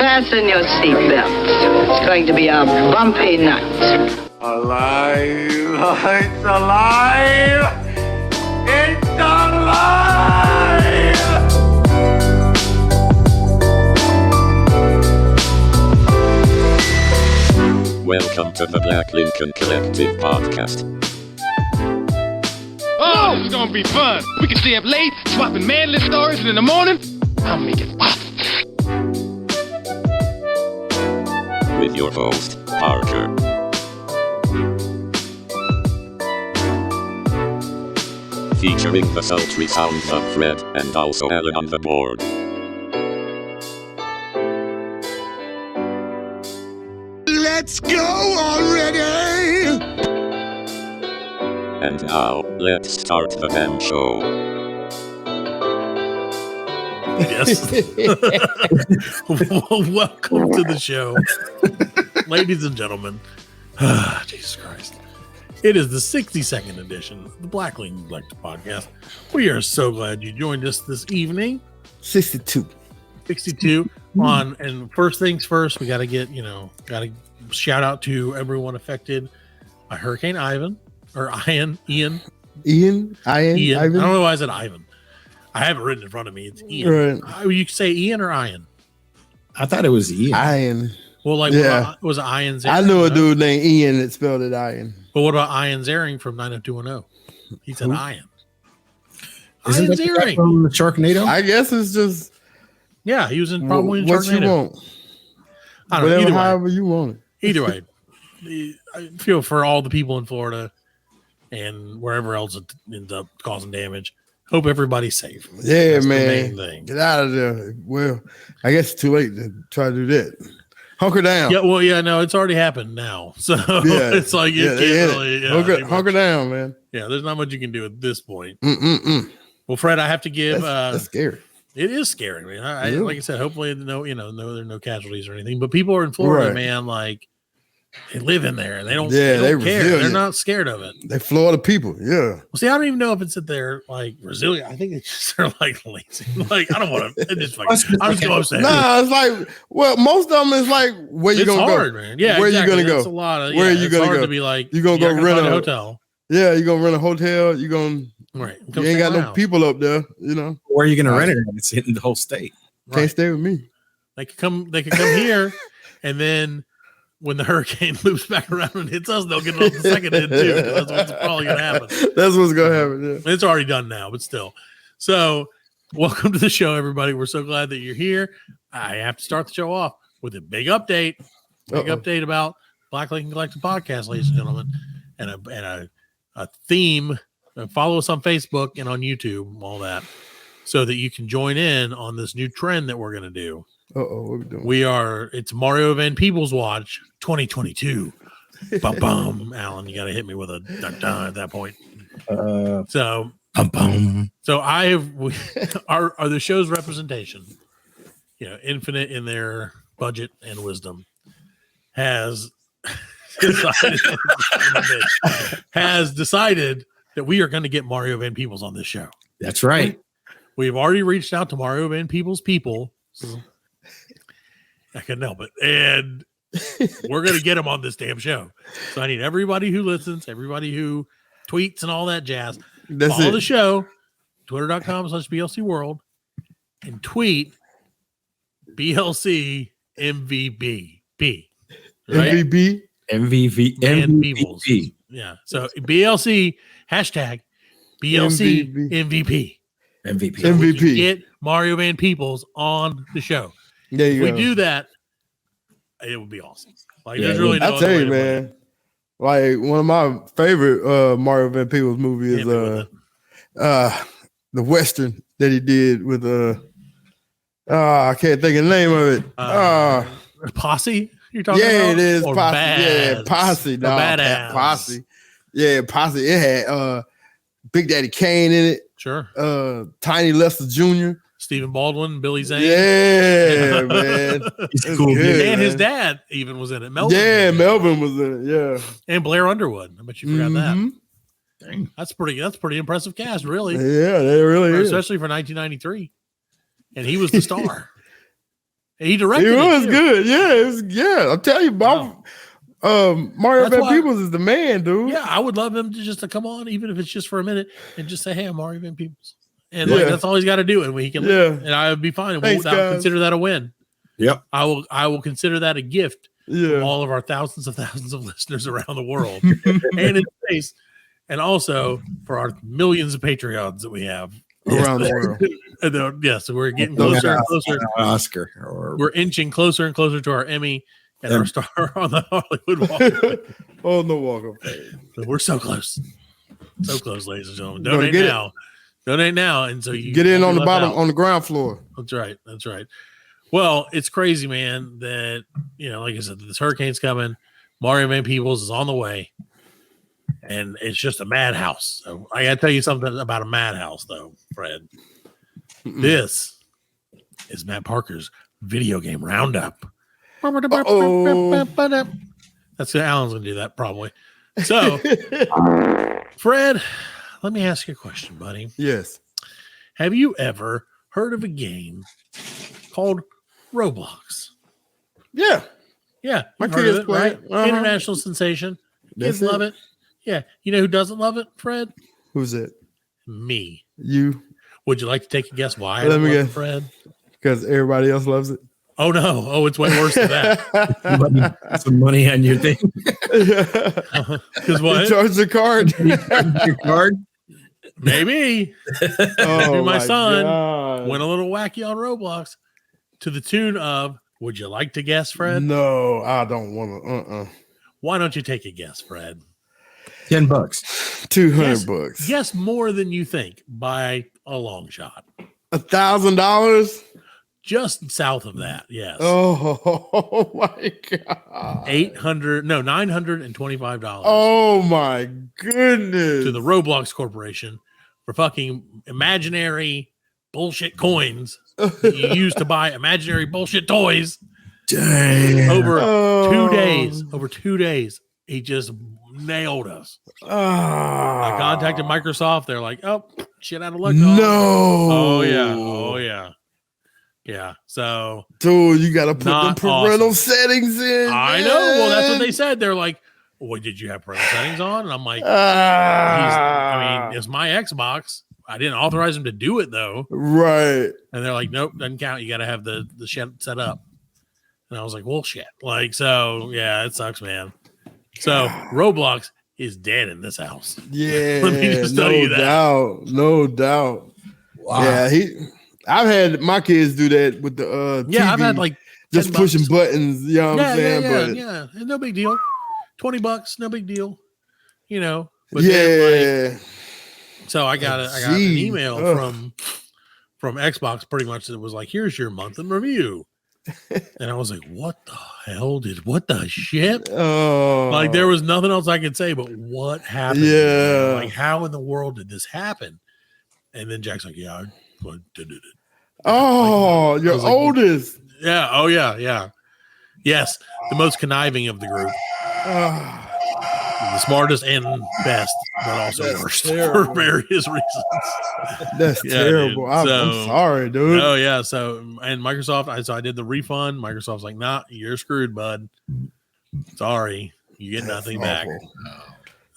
Fasten your seatbelts. It's going to be a bumpy night. Alive! It's alive! It's alive! Welcome to the Black Lincoln Collective Podcast. Oh, this is gonna be fun. We can stay up late, swapping manly stories, and in the morning, I'll make it pop. With your host, Parker. Featuring the sultry sounds of Fred and also Alan on the board. Let's go already! And now, let's start the damn show. Yes. Well, welcome to the show, ladies and gentlemen. Jesus Christ. It is the 62nd edition of the Black Lincoln Collective Podcast. We are so glad you joined us this evening. 62 on, and first things first, we got to shout out to everyone affected by Hurricane Ian. Ivan. I don't know why I said Ivan. I have it written in front of me. It's Ian. Right. You say Ian or Ian? I thought it was Ian. Ian. Well, like, yeah. was it Ian Zaring? I knew a dude named Ian that spelled it Ian. But what about Ian Zaring from 90210? He said Ian. Isn't Ian that the guy Zaring from Sharknado? I guess it's just yeah, he was in probably in what Sharknado. you want. I don't know. Whatever, Either however way, you want it. either way, I feel for all the people in Florida and wherever else it ends up causing damage. Hope everybody's safe. Yeah, That's man. the main thing. Get out of there. Well, I guess it's too late to try to do that. Hunker down. Yeah, well, yeah, no, it's already happened now. So it's like you can't really hunker down, man. Yeah, there's not much you can do at this point. Mm-mm-mm. Well, Fred, I have to give That's scary. it is scary, man. Like I said, hopefully there are no casualties or anything. But people are in Florida, Right. man, like they live in there and they don't Yeah, care. resilient. They're not scared of it. They Florida people, yeah. Well, see, I don't even know if it's that they're like resilient. I think it's just they're like lazy. Like I don't want to. Just like I'm just upset. Nah, it's like most of them is like where you it's gonna hard, go, man. Yeah, where exactly. you gonna go? It's a lot of Where are you it's gonna hard go? to be like You gonna you're go not rent find a hotel, Yeah, you gonna rent a hotel. You gonna right? you ain't got no people up there. You know, Where are you going to rent it? It's in the whole state. can't stay with me. They could come here, and then when the hurricane loops back around and hits us, they'll get it off the second end too. That's what's probably gonna happen. That's what's gonna happen. Yeah. It's already done now, but still. So, welcome to the show, everybody. We're so glad that you're here. I have to start the show off with a big update. Update about Black Lincoln Collective Podcast, ladies and gentlemen, and a theme. Follow us on Facebook and on YouTube, all that, so that you can join in on this new trend that we're gonna do. What we doing? It's Mario Van Peebles Watch 2022. Bum bum. Alan, you got to hit me with a dun dun at that point. So are the show's representation, infinite in their budget and wisdom, has decided that we are going to get Mario Van Peebles on this show. That's right. We've already reached out to Mario Van Peebles people. I couldn't help it. And we're going to get him on this damn show. So I need everybody who listens, everybody who tweets and all that jazz. Follow the show, twitter.com/BLC World, and tweet BLC MVB. Right? MVP. Yeah. So BLC, hashtag BLC MVP. MVP. Get Mario Van Peebles on the show. There you if go. we do that, it would be awesome. Like, there's really no I'll other tell way you, to put it. man. Like one of my favorite Mario Van Peebles movies is the Western that he did with I can't think of the name of it. Posse. You're talking about? Yeah, it is Or Posse. Bads? Yeah, Posse. Or No, Badass? Posse. Yeah, Posse. It had Big Daddy Kane in it. Sure. Tiny Lester Jr. Stephen Baldwin, Billy Zane. Yeah, man. He's That's cool, good, And his man. dad even was in it. Melvin. Yeah, was in it. Melvin was in it. Yeah. And Blair Underwood. I bet you forgot Mhm. that. Dang, that's pretty impressive cast, really. Yeah, they really is. Especially for 1993. And he was the star. He directed It was too. good. Yeah, it was, yeah. I'll tell you, Bob. Mario Van Peebles is the man, dude. Yeah, I would love him to come on, even if it's just for a minute, and just say, "Hey, I'm Mario Van Peebles," and like that's all he's got to do, and he can. And I would be fine. Thanks, I'll consider that a win. Yep. I will consider that a gift. From all of our thousands of listeners around the world, and in space, and also for our millions of Patreons that we have around the world. So we're getting closer and closer. Oscar. We're inching closer and closer to our Emmy and our star on the Hollywood Walk of Fame. Oh, no Walk of Fame. So we're so close. So close, ladies and gentlemen. Donate now. Donate now. And so you get in on the bottom, on the ground floor. That's right. That's right. Well, it's crazy, man, that, like I said, this hurricane's coming. Mario Van Peebles is on the way. And it's just a madhouse. So I got to tell you something about a madhouse, though, Fred. This is Matt Parker's video game roundup. That's Alan's going to do that, probably. So, Fred, let me ask you a question, buddy. Yes. Have you ever heard of a game called Roblox? Yeah. Yeah. My kids it, play right? International sensation. Kids love it. Yeah. You know who doesn't love it, Fred? Who's it? Me. You. Would you like to take a guess why? Let me guess. Fred? Because everybody else loves it. Oh, no. Oh, it's way worse than that. Some money on your thing. Because what? You charge the card. Your card? Maybe. Oh, my son God. went a little wacky on Roblox to the tune of, would you like to guess, Fred? No, I don't want to. Why don't you take a guess, Fred? $10. $200. Guess more than you think by a long shot. $1,000. Just south of that, yes. Oh my God. $925. Oh my goodness. To the Roblox Corporation for fucking imaginary bullshit coins that you use to buy imaginary bullshit toys. Dang. Over 2 days, he just nailed us. I contacted Microsoft. They're like, oh, shit out of luck. No. Oh, yeah. Oh, yeah. Yeah. So, dude, you got to put the parental settings in. I know. Well, that's what they said. They're like, well, did you have parental settings on? And I'm like, it's my Xbox. I didn't authorize him to do it, though. Right. And they're like, nope, doesn't count. You got to have the shit set up. And I was like, well, shit. Like, so, yeah, it sucks, man. So, Roblox is dead in this house. Yeah. Let me just tell you that. No doubt. Wow. Yeah, I've had my kids do that with the TV, I've had like just pushing buttons, you know what I'm saying? Yeah, no big deal. $20, no big deal. But yeah. So I got an email from Xbox pretty much that was like, here's your month in review. And I was like, what the shit? Oh, like there was nothing else I could say, but what happened? Yeah. Like, how in the world did this happen? And then Jack's like, yeah, I did it. Oh, your oldest. Yeah. Oh, yeah. Yeah. Yes. The most conniving of the group. The smartest and best, but also worst for various reasons. That's terrible. I'm sorry, dude. Oh, yeah. So, and Microsoft, I did the refund. Microsoft's like, nah, you're screwed, bud. Sorry. You get nothing back.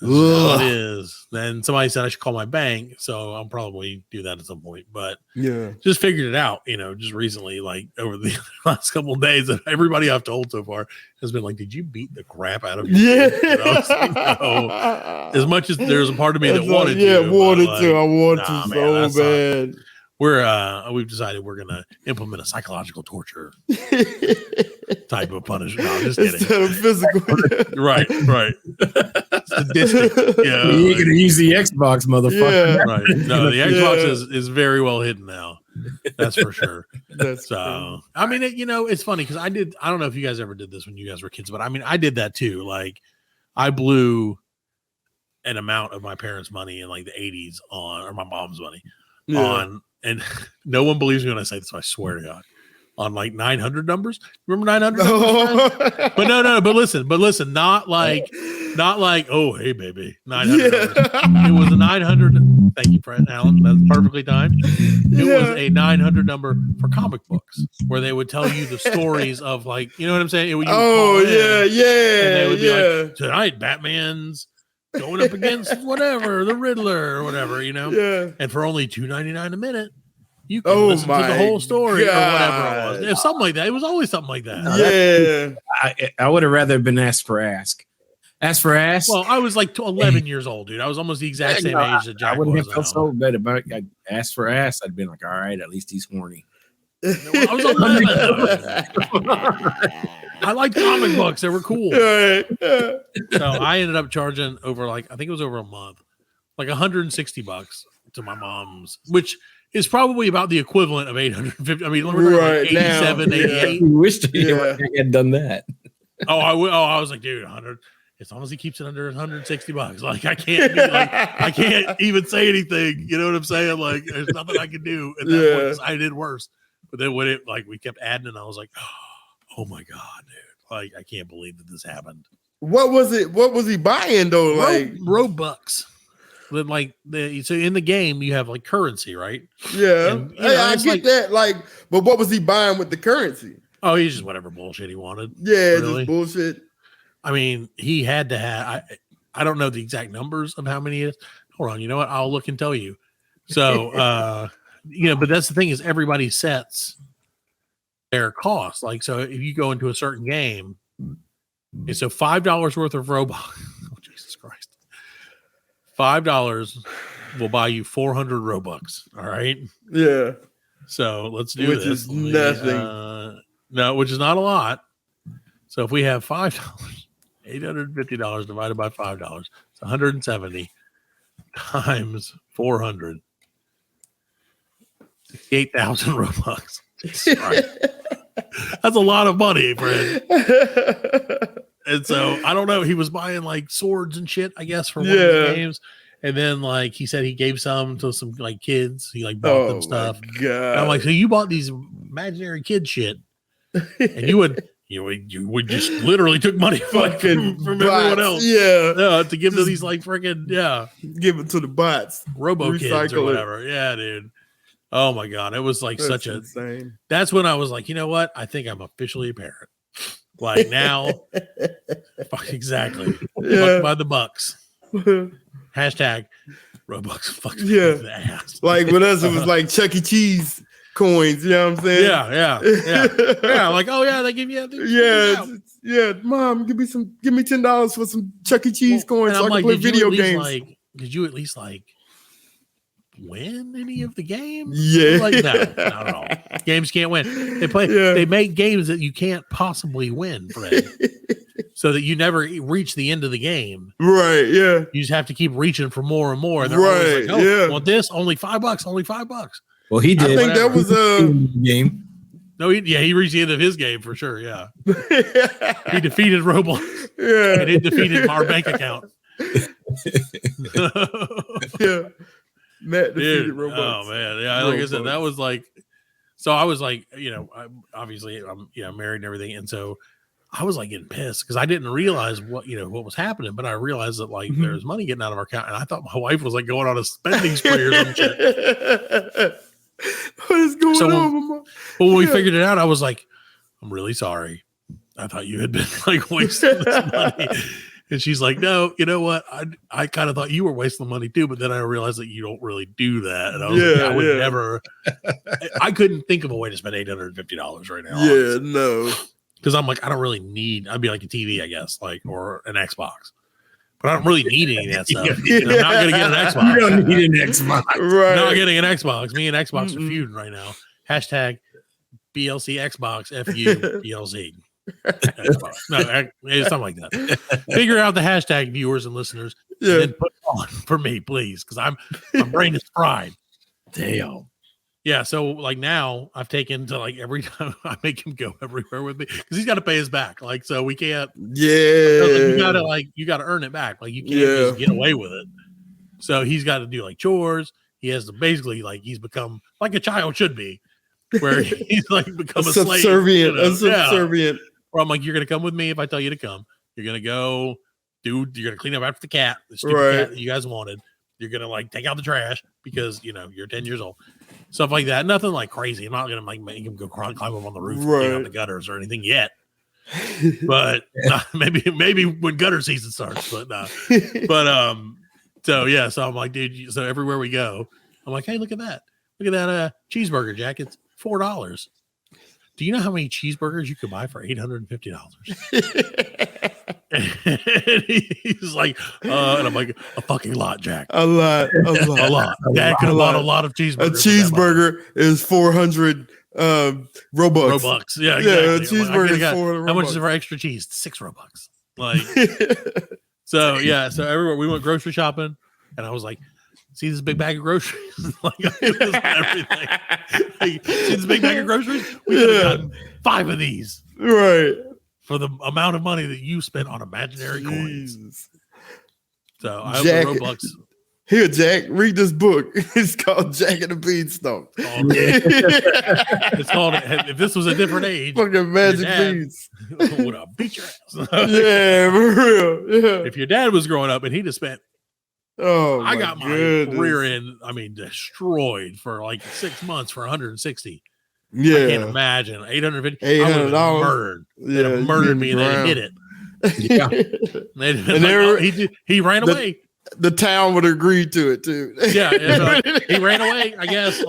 It is. Then somebody said I should call my bank, so I'll probably do that at some point. But yeah, just figured it out, just recently, like over the last couple of days, that everybody I've told so far has been like, "Did you beat the crap out of your kid?" And I was like, no. As much as there's a part of me that wanted to, I want to so bad. We've decided we're gonna implement a psychological torture type of punishment. No, I'm just kidding. Instead of physical. right. Sadistic. Yeah. You ain't gonna use the Xbox, motherfucker. Yeah. Right. No, the Xbox is very well hidden now. That's for sure. So I mean, it's funny because I don't know if you guys ever did this when you guys were kids, but I mean, I did that too. Like, I blew an amount of my parents' money in like the 80s or my mom's money on. And no one believes me when I say this, I swear to God. On like 900 numbers. Remember 900 numbers? But no, but listen, not like Not like, oh, hey, baby, $900. It was a 900. Thank you, Fred Allen. That's perfectly timed. It was a 900 number for comic books where they would tell you the stories of, like, you know what I'm saying? And they would be like, tonight, Batman's going up against whatever, the Riddler or whatever, you know? Yeah. And for only $2.99 a minute, you can listen to the whole story or whatever it was. It was something like that. It was always something like that. Yeah. I would have rather been asked for ask. Ask for ask. Well, I was like 11 years old, dude. I was almost the exact same age that Jack I wouldn't was. have felt so bad about it. Ask for ask. I'd been like, all right, at least he's horny. I was 11. I liked comic books. They were cool. So I ended up charging over, like, I think it was over a month, like $160 to my mom's, which is probably about the equivalent of 850. I mean, we're like 87, 88. I wish I had done that. I was like, dude, 100. As long as he keeps it under $160, like I can't even say anything. You know what I'm saying? Like, there's nothing I can do. At that point, I did worse. But then when we kept adding, and I was like, oh my god, dude! Like, I can't believe that this happened. What was it? What was he buying though? Like Robux. Then, like, so in the game you have like currency, right? Yeah, and, I get that. Like, but what was he buying with the currency? Oh, he's just whatever bullshit he wanted. Yeah, really. Just bullshit. I mean, he had to have. I don't know the exact numbers of how many it is. Hold on, you know what? I'll look and tell you. So, but that's the thing is everybody sets their cost. Like, so if you go into a certain game, and so $5 worth of Robux. Oh, Jesus Christ! $5 will buy you 400 Robux. All right. Yeah. So let's do which this. Is nothing. No, which is not a lot. So if we have $5. $850 divided by $5. It's 170 times 400. 68,000 Robux. That's a lot of money, Fred. And so I don't know. He was buying like swords and shit, I guess, for one of the games. And then, like, he said he gave some to some like kids. He like bought them stuff. And I'm like, so you bought these imaginary kid shit, and you would just literally took money from everyone else. Yeah. To give to these like freaking, give it to the bots. Robo kids or whatever. Yeah, dude. Oh my God. It was like that's insane. That's when I was like, you know what? I think I'm officially a parent. Like now, exactly. Fucked by the bucks. Hashtag Robux fucked the ass. Like with us, it was like Chuck E. Cheese coins, you know what I'm saying? Yeah. Like, oh yeah, they give you Mom, give me $10 for some Chuck E. Cheese coins so I can play video games. Did you at least like win any of the games? Yeah. Like, no, not at all. Games can't win. They make games that you can't possibly win, Fred. So that you never reach the end of the game. Right, yeah. You just have to keep reaching for more and more. And they're always like, want this? Only $5, only $5. Well, he did. I think that was a game. No, he reached the end of his game for sure. Yeah. He defeated Roblox. Yeah. And it defeated our bank account. Yeah. Matt defeated Roblox. Oh man. Yeah. Like I said, that was like, so I was like, obviously I'm married and everything. And so I was like getting pissed because I didn't realize what was happening, but I realized that like there was money getting out of our account, and I thought my wife was like going on a spending spree or some shit. What is going on? But when we figured it out, I was like, I'm really sorry. I thought you had been like wasting this money. And she's like, no, you know what? I kind of thought you were wasting the money too, but then I realized that you don't really do that. And I was like, I would never. I couldn't think of a way to spend $850 right now. Yeah, honestly. No. Because I'm like, I don't really need. I'd be like a TV, I guess, like or an Xbox. But I don't really need any of that stuff. I'm not going to get an Xbox. You don't need an Xbox. Right. I'm not getting an Xbox. Me and Xbox are feuding right now. Hashtag BLC Xbox FU BLC. Xbox. No, it's something like that. Figure out the hashtag, viewers and listeners. Yeah. And then put it on for me, please. Because my brain is fried. Damn. Yeah, so like now I've taken to like every time I make him go everywhere with me because he's got to pay his back. Like, so we can't. Yeah, you gotta earn it back. Like you can't just get away with it. So he's got to do like chores. He has to basically like he's become like a child should be, where he's like become a slave. Subservient. Where I'm like, you're gonna come with me if I tell you to come. You're gonna go dude, you're gonna clean up after the cat, the stupid cat that you guys wanted. You're gonna like take out the trash because you're 10 years old, stuff like that. Nothing like crazy. I'm not gonna like make him go climb up on the roof, and clean out the gutters or anything yet. But maybe when gutter season starts. But so I'm like, dude. So everywhere we go, I'm like, hey, look at that cheeseburger, Jack. It's $4. Do you know how many cheeseburgers you could buy for $850? And he's like, and I'm like, a fucking lot, Jack. A lot. Dad could have bought a lot of cheeseburgers. A cheeseburger is 400 Robux. Yeah, exactly. A cheeseburger is 400 Robux. How much is for extra cheese? 6 Robux. Like, so everywhere we went grocery shopping, and I was like, see this big bag of groceries? Like, it was everything. Like, see this big bag of groceries? We could have gotten 5 of these. Right. For the amount of money that you spent on imaginary coins. So I hope Jack, the Robux. Here, Jack, read this book. It's called Jack and the Beanstalk. It's called, if this was a different age, fucking magic beans. Would have beat your ass. Yeah, for real. Yeah. If your dad was growing up and he'd have spent, I got my rear end, destroyed for like 6 months for 160. Yeah, I can't imagine $850. Murdered. Yeah, murdered me and they hit it. Yeah, he ran away. The town would agree to it too. Yeah, he ran away. I guess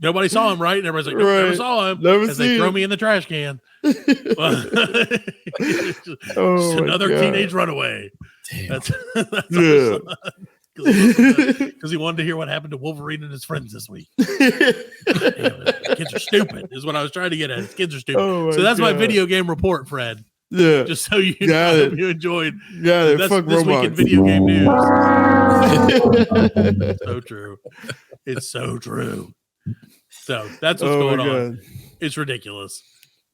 nobody saw him, right? And everybody's like, never saw him. As they throw me in the trash can. Just another teenage runaway. That's because he wanted to hear what happened to Wolverine and his friends this week. Kids are stupid, is what I was trying to get at. His kids are stupid. So that's my video game report, Fred. Yeah, just so you know, you enjoyed. Yeah, that's fuck this week in video game news. So true. It's so true. So that's what's going on. It's ridiculous.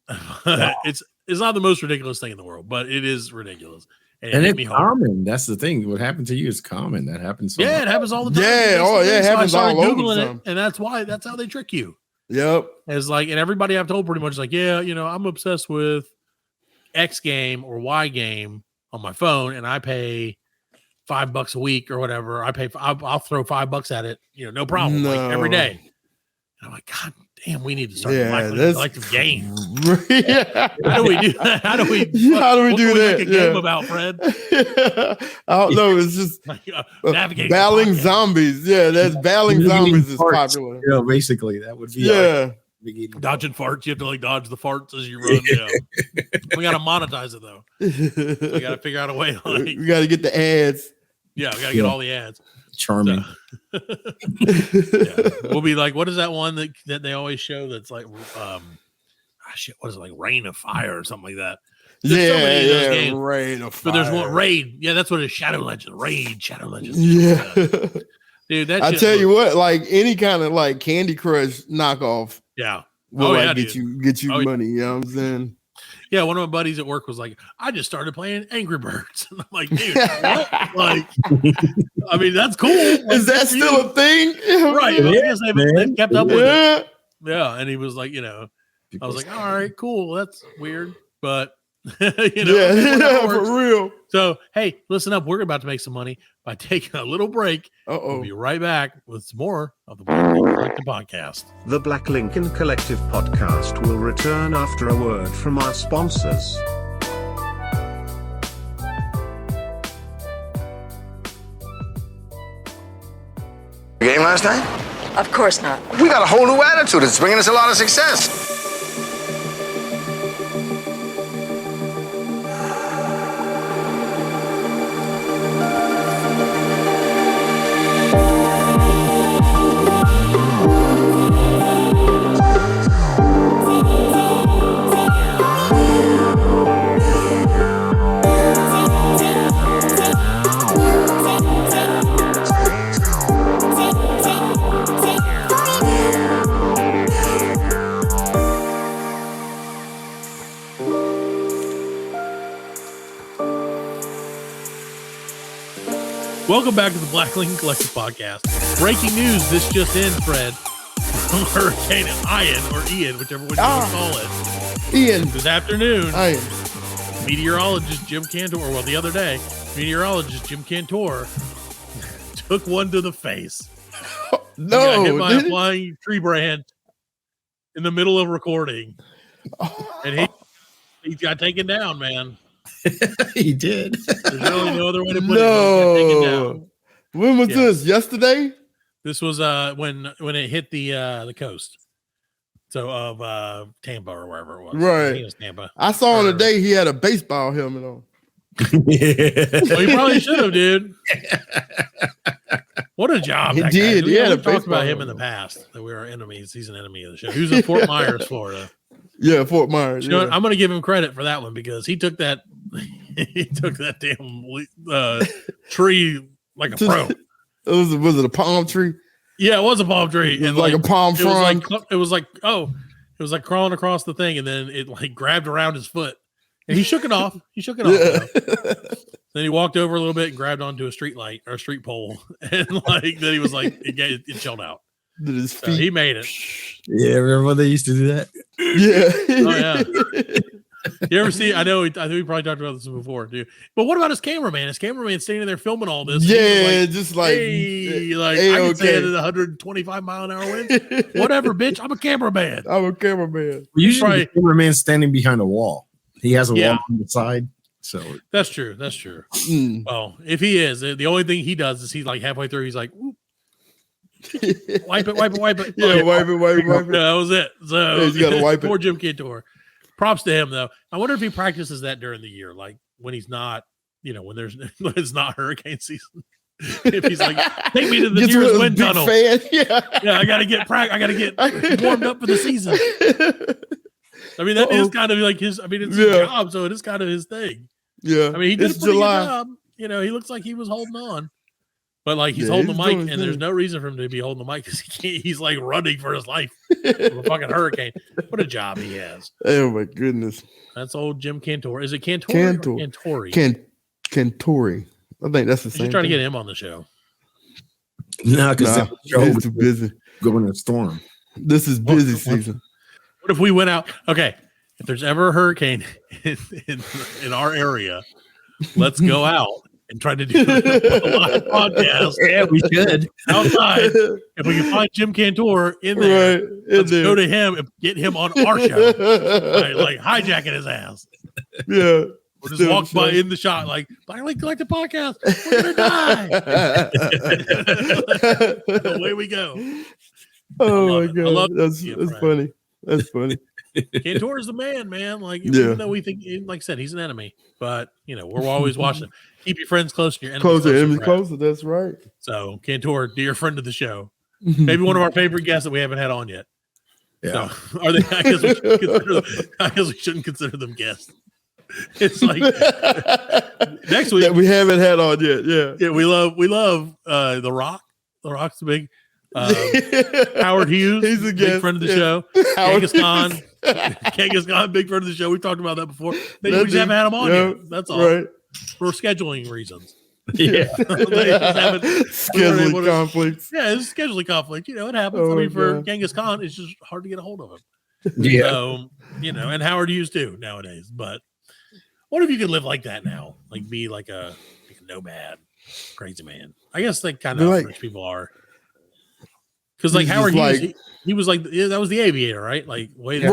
It's not the most ridiculous thing in the world, but it is ridiculous. And it's common. That's the thing. What happened to you is common. That happens. It happens all the time. Yeah, it happens all over the time. And that's how they trick you. Yep. It's like, and everybody I've told pretty much like, yeah, I'm obsessed with X game or Y game on my phone, and I pay $5 a week or whatever. I'll throw $5 at it, no problem, like every day. And I'm like, God damn, we need to start collective game. How do we do that? How do we do that? Make a game about, Fred? I don't know. It's just navigating battling zombies. Yeah, that's battling zombies is popular. Yeah, basically that would be dodging farts. You have to dodge the farts as you run. We got to monetize it though. We got to figure out a way. We got to get the ads. Yeah, we got to get all the ads. Charming. So, we'll be like, what is that one that they always show that's like what is it, like Rain of Fire or something like that? There's Rain of Fire. But there's one Raid. Yeah, that's what it is. Shadow Legend. Raid, Shadow Legend. Yeah. Dude, I tell you what, like any kind of like Candy Crush knockoff. Yeah. Will get you money. You know what I'm saying? Yeah, one of my buddies at work was like, I just started playing Angry Birds. And I'm like, dude, what? That's cool. Is that still a thing? Right. I guess they've kept up with it. Yeah. And he was like, I was like, all right, cool. That's weird. But, for real. So, hey, listen up. We're about to make some money by taking a little break. We'll be right back with some more of the Black Lincoln Collective podcast. The Black Lincoln Collective podcast will return after a word from our sponsors. Game last night? Of course not. We got a whole new attitude. It's bringing us a lot of success. Welcome back to the Black Lincoln Collective podcast. Breaking news, this just in, Fred. From Hurricane Ian, whichever one you want to call it. Ian. This afternoon, Ian. meteorologist Jim Cantore, the other day, meteorologist Jim Cantore took one to the face. No, he got hit by a flying tree branch in the middle of recording, and he got taken down, man. He did. There's really no other way to put it. He got taken down. When was this? Yesterday? This was when it hit the coast. So of Tampa or wherever it was. Right. I think it was Tampa. I saw on the day he had a baseball helmet on. Well, he probably should have, dude. What a job. He that did. Guy. Yeah, we talked about him in the past that we were enemies. He's an enemy of the show. He was in Fort Myers, Florida. Yeah, Fort Myers. You know what? I'm going to give him credit for that one because he took that damn tree like a pro. Was it a palm tree? Yeah, it was a palm tree. It was like a palm frond. It was like crawling across the thing, and then it like grabbed around his foot. And he shook it off. Then he walked over a little bit and grabbed onto a street light or a street pole. And like then he was like, it chilled out. His feet. So he made it. Yeah, remember when they used to do that? Yeah. Oh, yeah. You ever see? I think we probably talked about this before, too. But what about his cameraman? His cameraman standing there filming all this. Yeah, like, just like, hey, like I can say it at 125 mile an hour wind. Whatever, bitch. I'm a cameraman. Usually, the cameraman standing behind a wall. He has a wall on the side. So that's true. Well, if he is, the only thing he does is he's like halfway through. He's like, wipe it. Yeah, wipe it. Yeah, that was it. So he's got to wipe it. Poor Jim Cantore. Props to him, though. I wonder if he practices that during the year, like when he's not, when it's not hurricane season. If he's like, take me to the nearest wind tunnel. Fan. Yeah, I gotta get warmed up for the season. I mean, that is kind of like his. I mean, it's his job, so it is kind of his thing. Yeah, I mean, he did a pretty good job. He looks like he was holding on. But like he's holding the mic, and there's no reason for him to be holding the mic because he's like running for his life from a fucking hurricane. What a job he has! Oh my goodness, that's old Jim Cantore. Is it Cantore? Cantore. Cantore. I think that's the same. Just trying to get him on the show. No, because he's too busy. Going in a storm. This is busy season. What if we went out? Okay, if there's ever a hurricane in our area, let's go out and try to do a live podcast. Yeah, we should. Outside. If we can find Jim Cantore in there, let's go to him and get him on our show. Like hijacking his ass. Yeah. We'll just walk by in the shot like, Black Link Collective Podcast. We're going to die. Away we go. Oh, my God. That's funny. That's funny. Cantore is the man. Like, even though we think, like I said, he's an enemy, but we're always watching him. Keep your friends close to your enemies closer. That's right. So, Cantore, dear friend of the show, maybe one of our favorite guests that we haven't had on yet. Yeah. So, are they? I guess we shouldn't consider them guests. It's like next week that we haven't had on yet. Yeah. We love The Rock. The Rock's big. Howard Hughes, he's a big friend of the show. Genghis Khan, big friend of the show. We've talked about that before. We just haven't had him on yet. That's all. Right. For scheduling reasons. Yeah. Scheduling conflicts. Yeah, it's scheduling conflict. It happens. I mean, for Genghis Khan, it's just hard to get a hold of him. Yeah. So, and Howard Hughes too nowadays. But what if you could live like that now? Like be like a nomad, crazy man. I guess like kind of rich people are. Because like Howard Hughes, he was like that was the Aviator, right? Like Way of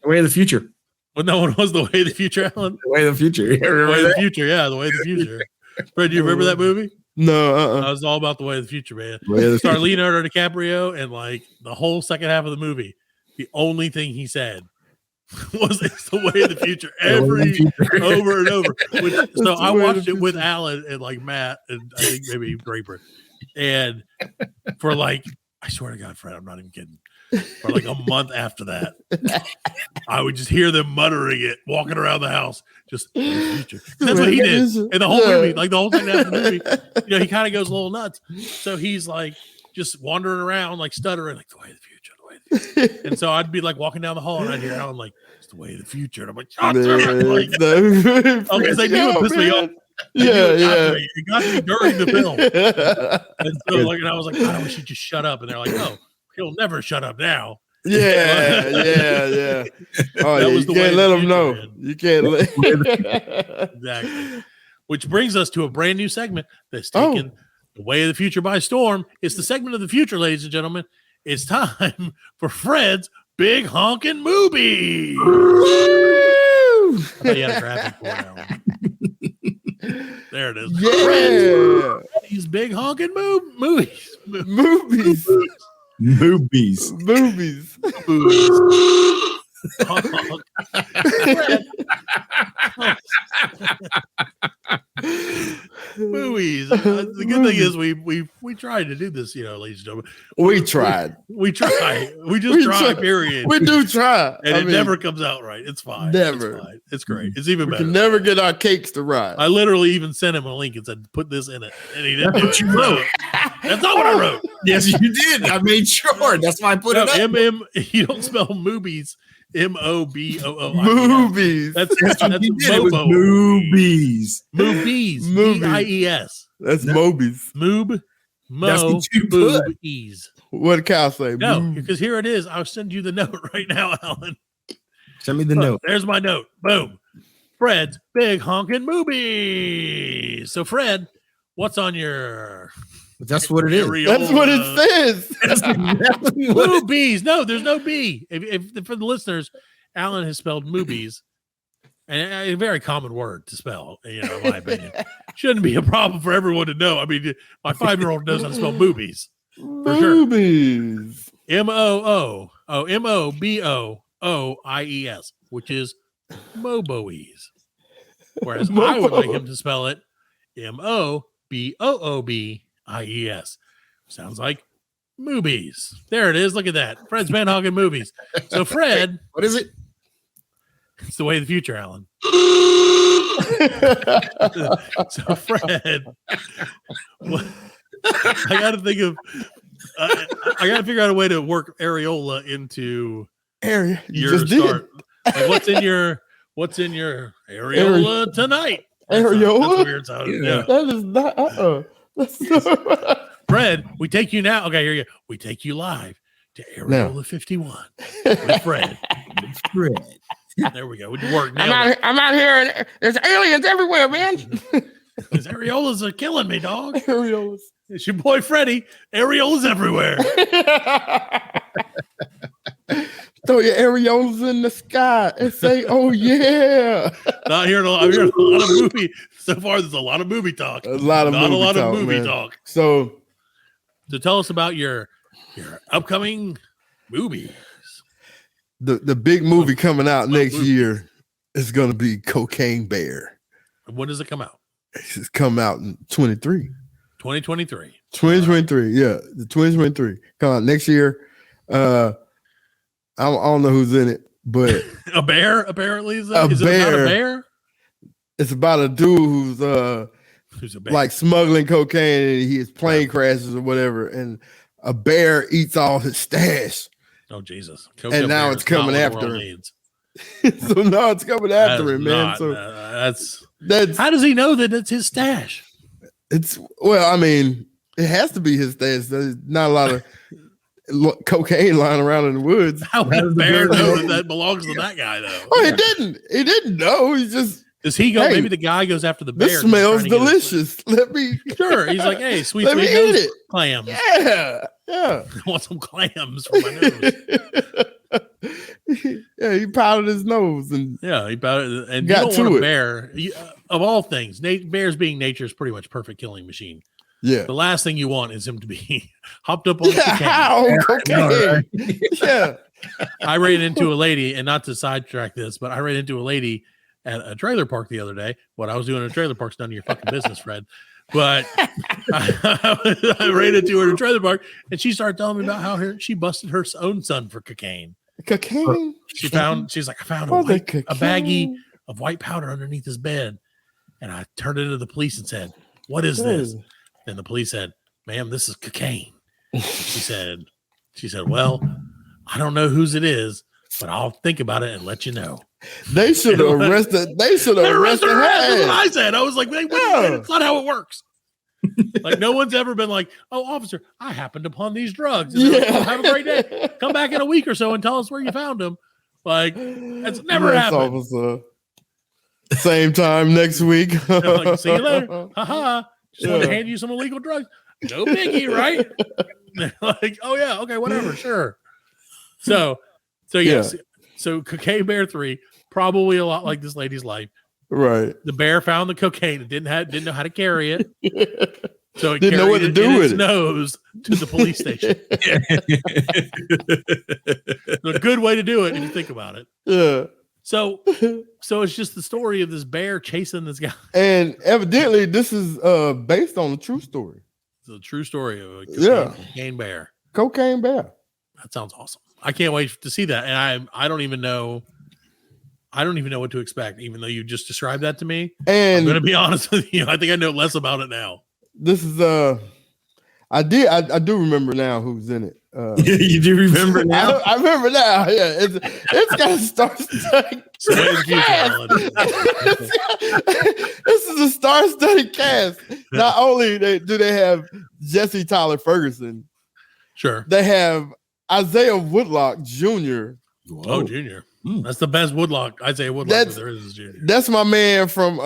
the Future. Well, no one was the Way of the Future, Alan. The Way of the Future. Yeah, the Way of the Future, yeah, the Way of the Future. Fred, do you remember that movie? No, It was all about the Way of the Future, man. Starred Leonardo DiCaprio, and like the whole second half of the movie, the only thing he said was "It's the Way of the Future" over and over. So I watched it with Alan and like Matt and I think maybe Draper, and for like. I swear to God, Fred, I'm not even kidding. For like a month after that, I would just hear them muttering it, walking around the house. Just that's what he did. And the whole movie, like the whole thing after the movie, he kind of goes a little nuts. So he's like just wandering around, like stuttering, like the way of the future, the way of the future. And so I'd be like walking down the hall and I'd hear Alan like, it's the way of the future. And I'm like, okay, so they knew it pissed me off. It got to me during the film. And so like, and I was like, God, I wish he'd just shut up. And they're like, no, he'll never shut up now. Yeah. Oh, you can't let them know. Man. You can't let exactly. which brings us to a brand new segment that's taken the way of the future by storm. It's the segment of the future, ladies and gentlemen. It's time for Fred's Big Honkin' Moobies. I thought you had a graphic for that one. There it is. Yeah. These big honking movies. Movies. Movies. The good thing is we tried to do this, ladies and gentlemen. We tried. We try. We just try, period. We do try. And it never comes out right. It's fine. Never. It's fine. It's great. It's even better. We can never get our cakes to rise. I literally even sent him a link and said, put this in it. And he didn't do it. You wrote. That's not what I wrote. Yes, you did. I made sure. That's why I put it up. You don't spell Moobies. Mooboo. Movies. That's Moobies. Moobies. That's Moobies. Moob. That's what you put. Moobies. What did Kyle say? No, because here it is. I'll send you the note right now, Alan. Send me the note. There's my note. Boom. Fred's Big Honkin' Movies. So, Fred, what's on your... That's what it is. That's what it says. That's exactly what Moobies. No, there's no B. If for the listeners, Alan has spelled Moobies, and a very common word to spell, in my opinion. Shouldn't be a problem for everyone to know. I mean, my 5-year-old knows how to spell Moobies. For sure. Moobies. Mooboies, which is Moboies. Whereas I would like him to spell it Moobies. Sounds like Moobies. There it is. Look at that. Fred's Van Honkin' Movies. So, Fred. What is it? It's the way of the future, Alan. So, Fred. I got to think of. I got to figure out a way to work areola into area. Your start. Like what's in your areola tonight? Areola? That's a weird sound. Yeah. That is not. Fred, we take you now. Okay, here you go. We take you live to Areola 51 with Fred. Fred. There we go. Would work. I'm out here, and there's aliens everywhere, man. These areolas are killing me, dog. Areolas. It's your boy Freddie. Areolas everywhere. Throw your areolas in the sky and say, "Oh yeah!" I'm hearing a lot of movie. So far, there's a lot of movie talk. A lot of movie talk. So tell us about your upcoming movies. The big movie coming out next year is going to be Cocaine Bear. When does it come out? It's come out in 2023. 2023. 2023. Yeah, the 2023 come out next year. I don't know who's in it, but a bear apparently is it about a bear? It's about a dude who's a bear. Like smuggling cocaine, and his plane crashes or whatever, and a bear eats all his stash. Oh Jesus! And now it's coming after him. So now it's coming after him, man. So that's how does he know that it's his stash? I mean, it has to be his stash. There's not a lot of cocaine lying around in the woods. How does the bear know that belongs to that guy, though? Oh, he didn't know. He just does he go? Hey, maybe the guy goes after the bear. This smells delicious. Let me sure. He's like, hey, sweet eat it. Clams. Yeah. I want some clams for my nose. Yeah, he powdered his nose and he powdered and got you don't want a bear. Of all things, bears being nature's pretty much perfect killing machine. Yeah. The last thing you want is him to be hopped up on cocaine. Yeah. I ran into a lady, and not to sidetrack this, but I ran into a lady at a trailer park the other day. What I was doing in a trailer park's none of your fucking business, Fred. But I ran into her in a trailer park, and she started telling me about how she busted her own son for cocaine. Cocaine? She's like, I found a baggie of white powder underneath his bed. And I turned it to the police and said, what is this? And the police said, ma'am, this is cocaine. She said, well, I don't know whose it is, but I'll think about it and let you know. They should have arrested. They should have arrested her. That's what I said. I was like, it's not how it works. Like no one's ever been like, oh, officer, I happened upon these drugs. And like, oh, have a great day. Come back in a week or so and tell us where you found them. Like that's never happened. Officer. Same time next week. Like, see you later. Haha. Just want to hand you some illegal drugs. No biggie, right? They're like, oh yeah, okay, whatever, sure. So yes. Yeah. So Cocaine Bear 3, probably a lot like this lady's life. Right. The bear found the cocaine and didn't know how to carry it. So it Didn't know what to do with its it. nose to the police station. A good way to do it if you think about it. Yeah. So it's just the story of this bear chasing this guy. And evidently, this is based on a true story. It's a true story of a cocaine bear. Cocaine Bear. That sounds awesome. I can't wait to see that. And I don't even know what to expect, even though you just described that to me. And I'm going to be honest with you. I think I know less about it now. This is I do remember now who's in it. You do remember now? I remember now. Yeah, it's got a star-studded cast. This is a star-studded cast. Not only do they have Jesse Tyler Ferguson, sure, they have Isaiah Woodlock Jr. Whoa. Oh, Jr. That's the best Woodlock. Isaiah Woodlock there is Jr. That's my man from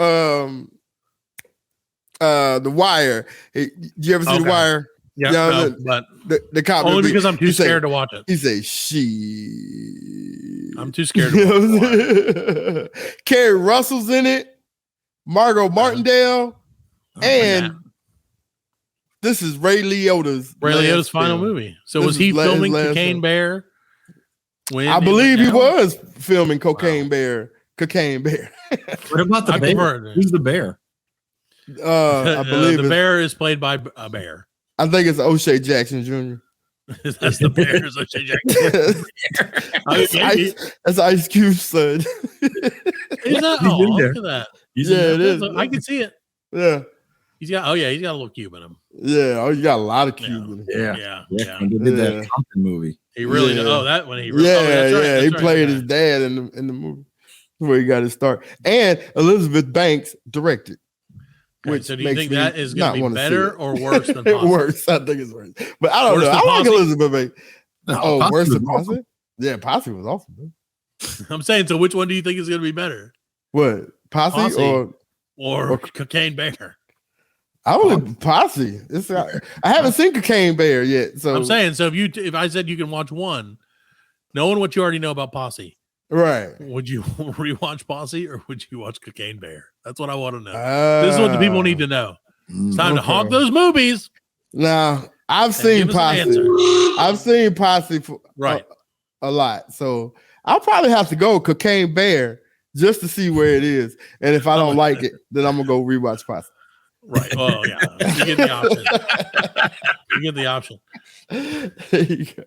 The Wire. Did you ever see The Wire? Yeah, no, but the cop only because I'm too scared to watch it. He say she. I'm too scared to watch it. Kerry Russell's in it. Margot Martindale, and this is Ray Liotta's final movie. So was he filming Cocaine Bear? I believe he was filming Cocaine Bear. Cocaine Bear. What about the bear? Who's the bear? I believe the bear is played by a bear. I think it's O'Shea Jackson Jr. That's the bear. Is O'Shea Jackson. That's Ice Cube's son. Is that? Oh, look at that. It is. I can see it. Yeah. He's got a little cube in him. Yeah. Oh, you got a lot of cube in him. Yeah. He did that Honkin movie. He really did. Oh, that when he really, he played his dad in the movie. That's where he got his start. And Elizabeth Banks directed. Okay, so do you think that is going to be better or worse than Posse? Worse. I think it's worse. But I don't know. I like Elizabeth Banks. No, worse than Posse? Awesome. Yeah, Posse was awesome. Man. I'm saying, so which one do you think is going to be better? What? Posse or Cocaine Bear? I only Posse. I haven't seen Cocaine Bear yet. So I'm saying, so if I said you can watch one, knowing what you already know about Posse, right? Would you rewatch Posse or would you watch Cocaine Bear? That's what I want to know. This is what the people need to know. It's time to hog those movies. Now, I've seen Posse. I've seen Posse for a lot. So I'll probably have to go Cocaine Bear just to see where it is. And if I don't like it, then I'm gonna go rewatch Posse. Right. Oh yeah. You get the option. You get the option. There you go.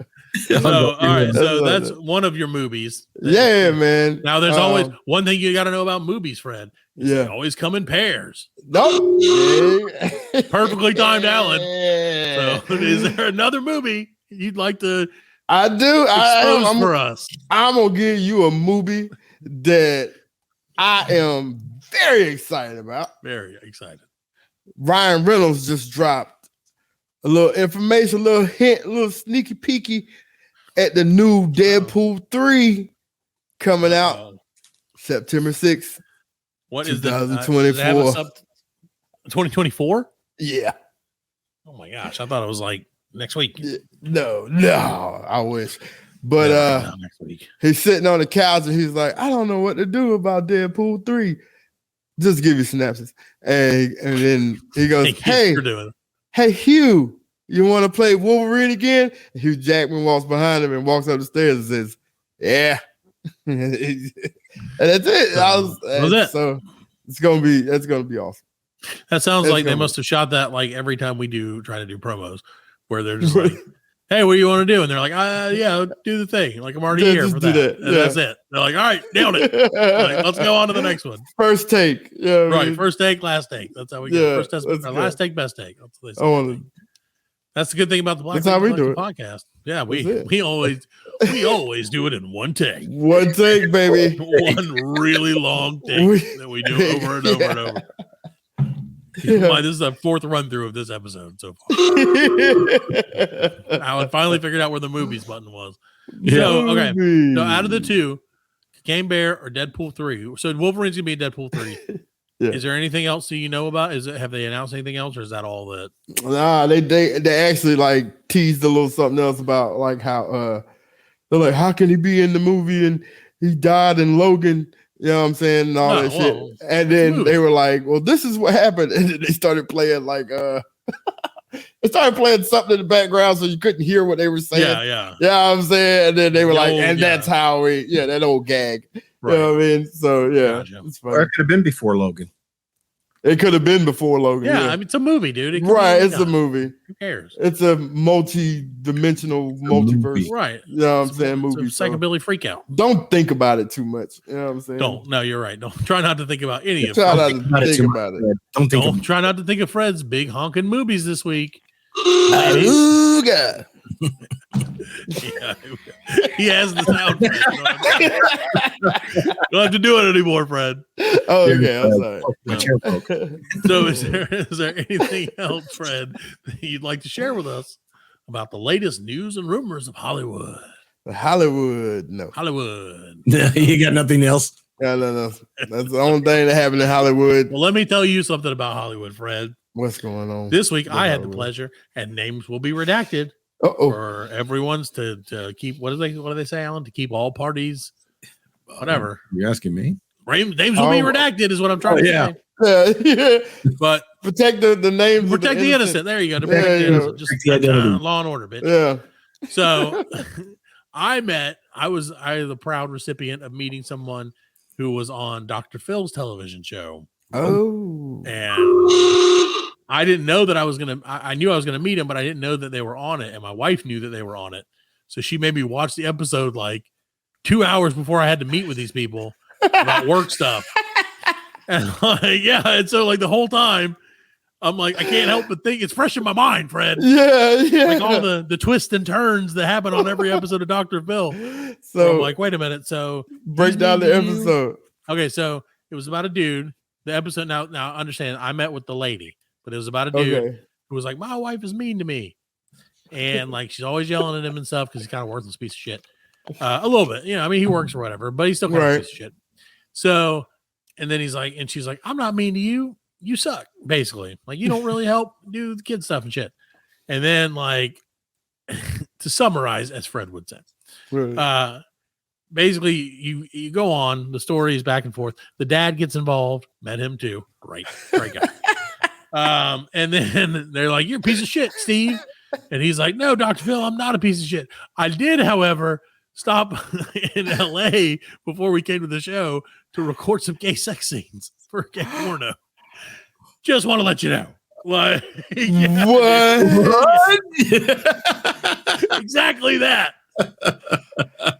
So all right. So that's one of your movies. Yeah, man. Now there's always one thing you got to know about Moobies, Fred. Yeah. They always come in pairs. Nope. Perfectly timed, Alan. So is there another movie you'd like to? I do. I'm for us. I'm gonna give you a movie that I am very excited about. Very excited. Ryan Reynolds just dropped a little information, a little hint, a little sneaky peeky at the new Deadpool 3 coming out September 6th. What is 2024? 2024? Yeah. Oh my gosh, I thought it was like next week. No, I wish. But next week. He's sitting on the couch and he's like, I don't know what to do about Deadpool 3. Just give you synopsis. And then he goes, hey, Hugh, you want to play Wolverine again? And Hugh Jackman walks behind him and walks up the stairs and says, yeah. And that's it. So that's gonna be awesome. That sounds like they must have shot that like every time we try to do promos where they're just like, hey, what do you want to do? And they're like, yeah, do the thing. Like, I'm already here for that. And that's it. They're like, all right, nailed it. Like, let's go on to the next one. First take. Yeah. Right. First take, last take. That's how we go. First test, last take, best take. That's the good thing about the Black podcast. Yeah, we always do it in one take. One take, baby. One really long take that we do over and over and over. This is the fourth run through of this episode so far. Alan finally figured out where the movies button was. So, okay. So out of the two, Cocaine Bear or Deadpool 3. So Wolverine's gonna be in Deadpool 3. Yeah. Is there anything else that you know about? Have they announced anything else, or is that all that? Nah, they actually like teased a little something else about like how they're like, how can he be in the movie and he died in Logan? You know what I'm saying? And all that shit. And then they were like, well, this is what happened. And then they started playing like they started playing something in the background so you couldn't hear what they were saying. Yeah. You know what I'm saying? And then they were that's how that old gag. Right. You know what I mean? So yeah. Gotcha. It's funny. Or it could have been before Logan. It could have been before Logan. Yeah, I mean, it's a movie, dude. It's a movie. Who cares? It's a multi-dimensional multiverse. Right. You know what I'm saying? Movie. It's a psychobilly freak out. Don't think about it too much. You know what I'm saying? Don't. No, you're right. Don't try not to think about any of it. Try not to think about it. Don't try not to think of Fred's big honking movies this week. Ooga. Yeah, he has the sound. Don't have to do it anymore, Fred. Oh, okay. I'm sorry. So, is there anything else, Fred, that you'd like to share with us about the latest news and rumors of Hollywood? Hollywood. You got nothing else? No. That's the only thing that happened in Hollywood. Well, let me tell you something about Hollywood, Fred. What's going on? This week, I had the pleasure, and names will be redacted for everyone's to keep. What do they say, Alan? To keep all parties, whatever. You're asking me? Names will be redacted, is what I'm trying to say. Yeah. But protect the names. Protect the innocent. There you go. To protect the innocent. Just Law and Order, bitch. Yeah. So I was the proud recipient of meeting someone who was on Dr. Phil's television show. Oh. And I didn't know that I knew I was gonna meet him, but I didn't know that they were on it. And my wife knew that they were on it. So she made me watch the episode like 2 hours before I had to meet with these people about work stuff. And and so like the whole time I'm like, I can't help but think it's fresh in my mind, Fred. Yeah. Like all the twists and turns that happen on every episode of Dr. Phil. So I'm like, wait a minute. So break down the episode. Okay, so it was about a dude. The episode now understand I met with the lady, but it was about a dude who was like, my wife is mean to me. And like she's always yelling at him and stuff because he's kind of worthless piece of shit. A little bit, I mean, he works or whatever, but he's still kind of a piece of shit. So, and then she's like, I'm not mean to you. You suck, basically. Like, you don't really help do the kid stuff and shit. And then, like, to summarize, as Fred would say, basically, you go on. The story is back and forth. The dad gets involved. Met him too. Great guy. And then they're like, "You're a piece of shit, Steve." And he's like, "No, Dr. Phil, I'm not a piece of shit. I did, however, stop in LA before we came to the show to record some gay sex scenes for gay porno. Just want to let you know." Like, what? Exactly that.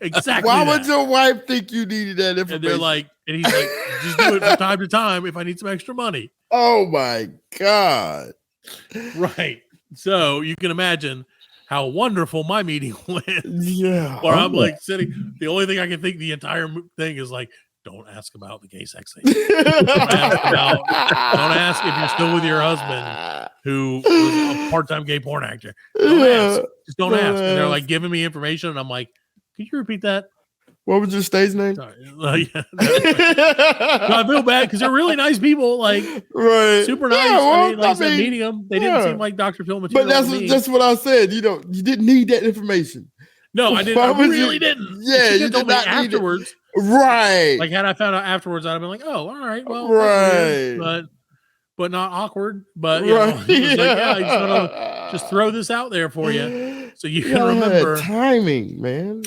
Exactly. Why would your wife think you needed that information? And they're like, and he's like, just do it from time to time if I need some extra money. Oh my God. Right. So you can imagine how wonderful my meeting went. Yeah. Where I'm like sitting, the only thing I can think the entire thing is like, don't ask about the gay sex thing. Don't ask if you're still with your husband who was a part-time gay porn actor. Don't ask. Just don't ask. And they're like giving me information, and I'm like, "Can you repeat that?" What was your stage name? Sorry. I feel bad because they're really nice people, like super nice. Yeah, well, I said, meeting them, they didn't seem like Dr. Phil material. But that's what I said. You didn't need that information. No, I didn't. I really didn't. Yeah, you did not afterwards. Right. Like had I found out afterwards, I'd have been like, "Oh, all right, well, right." But not awkward. But you know, it was like, yeah, you just want to just throw this out there for you, so you can remember timing, man.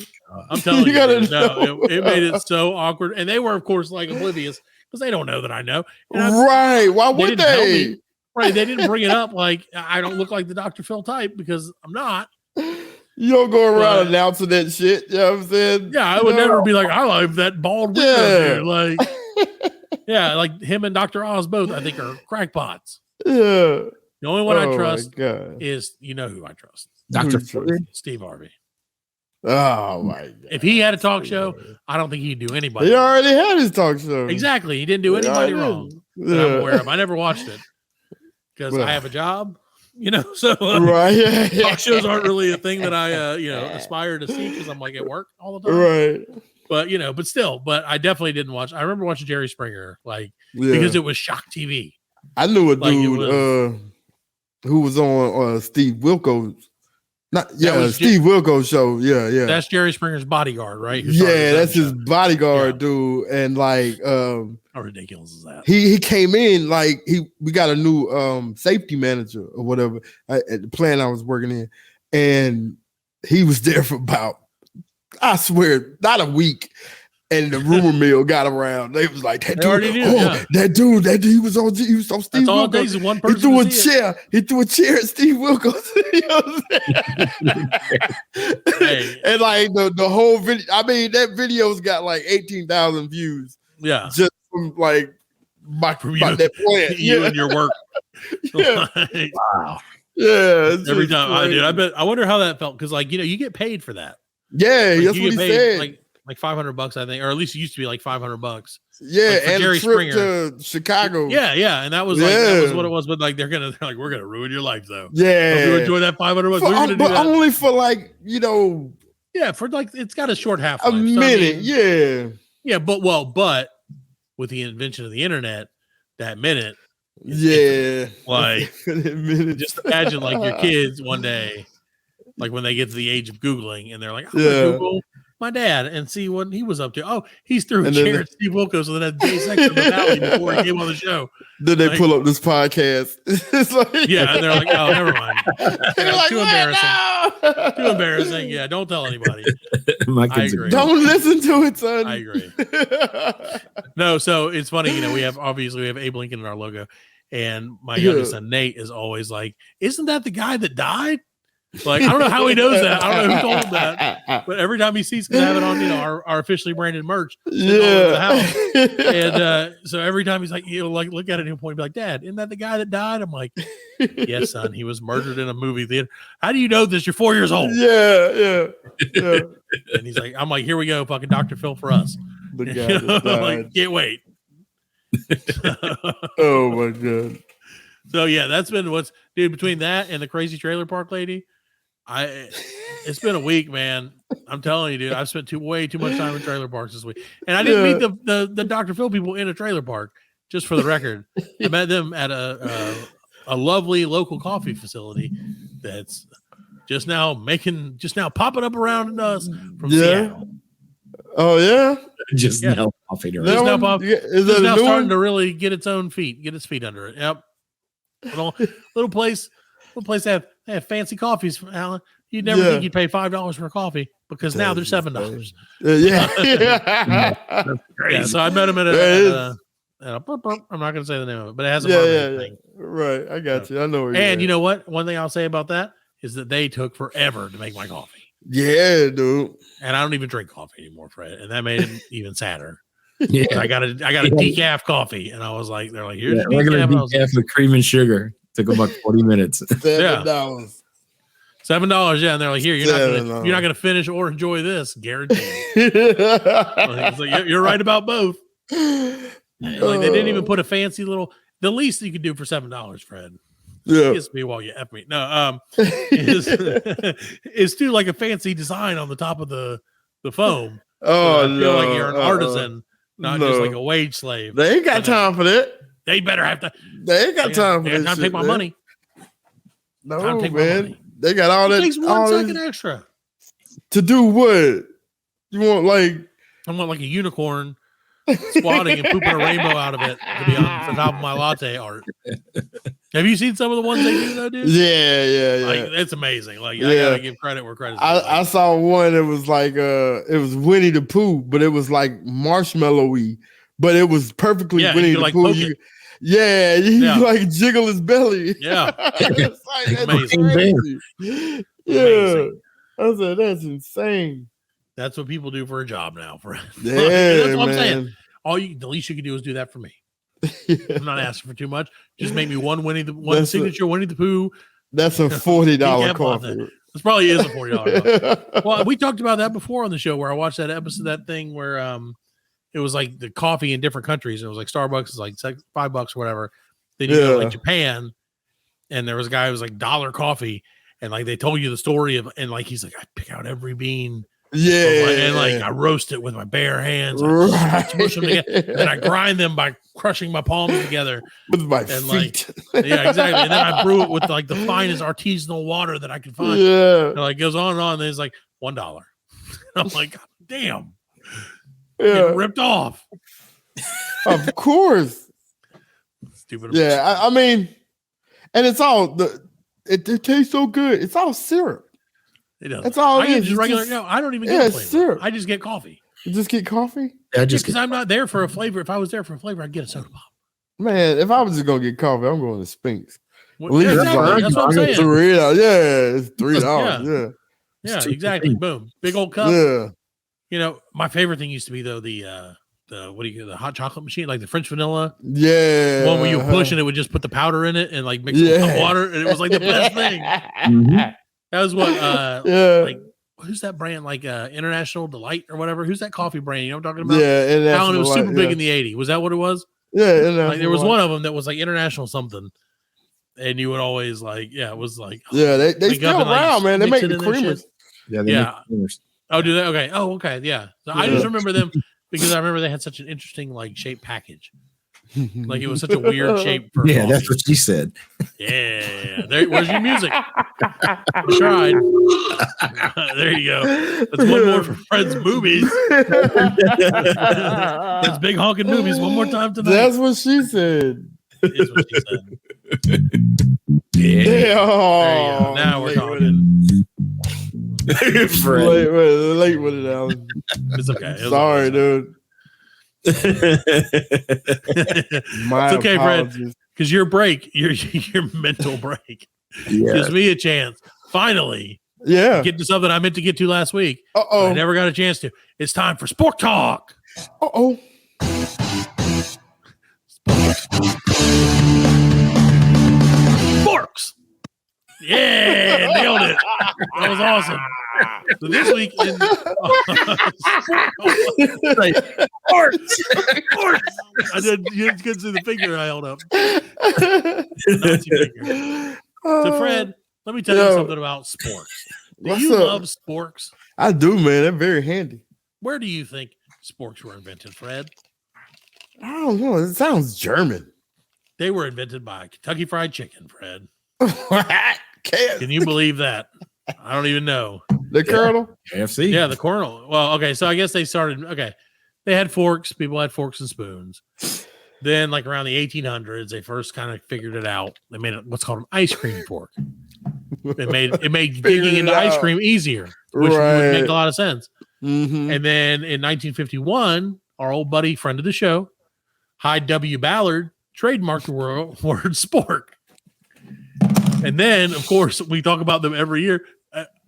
I'm telling you, it made it so awkward, and they were, of course, like oblivious because they don't know that I know. Right? Why would they? Right? They didn't bring it up like I don't look like the Dr. Phil type because I'm not. You don't go around announcing that shit. You know what I'm saying? Yeah, I would never be like, I like that bald weirdo dude. Like, yeah, like him and Dr. Oz both, I think, are crackpots. Yeah. The only one I trust is, who I trust? Dr. Steve Harvey. Oh, my God. If he had a talk show, I don't think he'd do anybody. He already had his talk show. Exactly. He didn't do anybody wrong that I'm aware of. I never watched it because I have a job. So talk shows aren't really a thing that I, aspire to see because I'm like at work all the time. Right. But I definitely didn't watch. I remember watching Jerry Springer, because it was shock TV. I knew a dude who was on Steve Wilkos. Steve Wilkos show. Yeah. That's Jerry Springer's bodyguard, right? That's his bodyguard, dude. And how ridiculous is that? He came in we got a new safety manager or whatever at the plant I was working in, and he was there for about, I swear, not a week. And the rumor mill got around. They was like, that dude, he was on Steve That's all Wilkos. Days, one person He threw a chair at Steve Wilkos. You know what I'm saying? And the whole video, I mean, that video's got 18,000 views. Yeah. Just from that plant. You and your work. Yeah. Wow. Yeah. Every time I wonder how that felt. Cause you get paid for that. Yeah. That's what he said. Like $500, I think, or at least it used to be like $500. Yeah, and Jerry a trip Springer to Chicago. Yeah, and that was that was what it was. But they're we're gonna ruin your life though. Yeah, if you enjoy that $500, we're gonna do that. Only for yeah, for it's got a short half a minute. Yeah, but with the invention of the internet, that minute, just imagine your kids one day, when they get to the age of Googling, and they're like, I'm gonna Google my dad and see what he was up to. Oh, he's threw a chair at Steve Wilkos and then had Jay Sexton in the valley before he came on the show. Then they pull up this podcast. It's and they're like, oh, never mind. Too embarrassing. No! Too embarrassing. Yeah, don't tell anybody. I agree. Don't listen to it, son. I agree. No, so it's funny, we have Abe Lincoln in our logo, and my youngest son Nate is always like, isn't that the guy that died? I don't know how he knows that. I don't know who told him that. But every time he sees us have it on, our officially branded merch, the house. And so every time he's like, he'll look at it and he'll point and be like, Dad, isn't that the guy that died? I'm like, yes, son, he was murdered in a movie theater. How do you know this? You're 4 years old. Yeah. And he's like, I'm like, here we go, fucking Dr. Phil for us. The guy that died. Can't wait. Oh my God. So yeah, that's been between that and the crazy trailer park lady. It's been a week, man. I'm telling you, dude. I've spent way too much time in trailer parks this week, and I didn't meet the Dr. Phil people in a trailer park. Just for the record, I met them at a lovely local coffee facility that's just now popping up around us from Seattle. Oh yeah, now popping around. Just now starting to really get its feet under it. Yep, little place that have fancy coffees, Alan. You'd never think you'd pay $5 for a coffee because now they're $7. Yeah. So I met him at a I'm not going to say the name of it, but it has a mermaid thing. Right. I got you. I know. And you know what? One thing I'll say about that is that they took forever to make my coffee. Yeah, dude. And I don't even drink coffee anymore, Fred. And that made it even sadder. Yeah. I got a decaf coffee, and I was like, they're like, here's regular decaf with cream and sugar. Took about 40 minutes. $7. $7, yeah, and they're like, "Here, you're not gonna finish or enjoy this, guaranteed." It's like, you're right about both. They didn't even put a fancy little. The least you could do for $7, Fred. Kiss me while you F me. No, is do a fancy design on the top of the foam. Oh, so I feel like you're an artisan, not just a wage slave. They ain't got time for that. They better have to. They ain't got time for that. Time to take my money. No, man. They got all that. It takes 1 second extra. To do what? You want I want a unicorn squatting and pooping a rainbow out of it to be on the top of my latte art. Have you seen some of the ones they do though, dude? Yeah. It's amazing. I gotta give credit where credit's due. I saw one that was it was Winnie the Pooh, but it was marshmallowy, but it was perfectly Winnie the Pooh. You jiggle his belly. Yeah. That's amazing. Crazy. Yeah. I said, that's insane. That's what people do for a job now. Yeah, that's what man. I'm saying. The least you can do is do that for me. I'm not asking for too much. Just make me one signature Winnie the Pooh. That's a $40 coffee. This probably is a $40 coffee. Well, we talked about that before on the show where I watched that episode, that thing where it was the coffee in different countries. It was Starbucks is $5 or whatever. Then you go to Japan, and there was a guy who was $1 coffee, and they told you the story of, and he's I pick out every bean Yeah. And I roast it with my bare hands. I Right. smush them together. Then I grind them by crushing my palms together. With my And feet. yeah, exactly. And then I brew it with the finest artisanal water that I can find. Yeah. And it goes on and on. And it's like $1. I'm like, God damn. Yeah. Getting ripped off. Of course. Stupid. Yeah. I mean, and it's all it tastes so good. It's all syrup. It does. That's all I it get is. just regular. Just, No, I don't even yeah, get it's flavor. syrup. I just get coffee. You just get coffee? Because I'm not there for a flavor. If I was there for a flavor, I'd get a soda pop. Man, if I was just gonna get coffee, I'm going to Spinks. Well, yeah, exactly. That's what I'm saying. $3. Yeah, it's $3. Yeah, exactly. Boom. Big old cup. Yeah. You know, my favorite thing used to be though the the hot chocolate machine, like the French vanilla. Yeah. One where you push and it would just put the powder in it and like mix it with hot water, and it was like the best thing. That was what like who's that brand, like International Delight or whatever? Who's that coffee brand? You know what I'm talking about? Yeah, Alan, it was super big in the 80s. Was that what it was? Yeah, like there was one of them that was like International something. And you would always it was like they still around, man. They make the creamers. Yeah, they make creamers. Oh, do they? Okay. Oh, okay. Yeah. So I just remember them because I remember they had such an interesting shaped package. Like it was such a weird shape for coffee. That's what she said. Yeah. Where's your music? I tried. There you go. That's one more for Fred's Moobies. That's big honking movies. One more time tonight. That's what she said. Is what she said. Yeah. There you go. Now we're talking. Late with it, Alan. It's okay. Sorry, dude. It's okay, Fred, because your break, your mental break, gives me a chance. Finally, get to something I meant to get to last week. I never got a chance to. It's time for Spork Talk. Sporks. Yeah, nailed it. That was awesome. So this week in sports. I did. You couldn't see the finger I held up. So Fred, let me tell you something about sporks. Do you love sporks? I do, man. They're very handy. Where do you think sporks were invented, Fred? I don't know. It sounds German. They were invented by Kentucky Fried Chicken, Fred. Can you believe that? I don't even know. The Colonel? KFC. Yeah, the Colonel. Well, okay, so I guess they started, they had forks. People had forks and spoons. Then, like around the 1800s, they first kind of figured it out. They made what's called an ice cream fork. It made digging into ice cream easier, which would make a lot of sense. Mm-hmm. And then in 1951, our old buddy, friend of the show, Hyde W. Ballard, trademarked the word spork. And then, of course, we talk about them every year.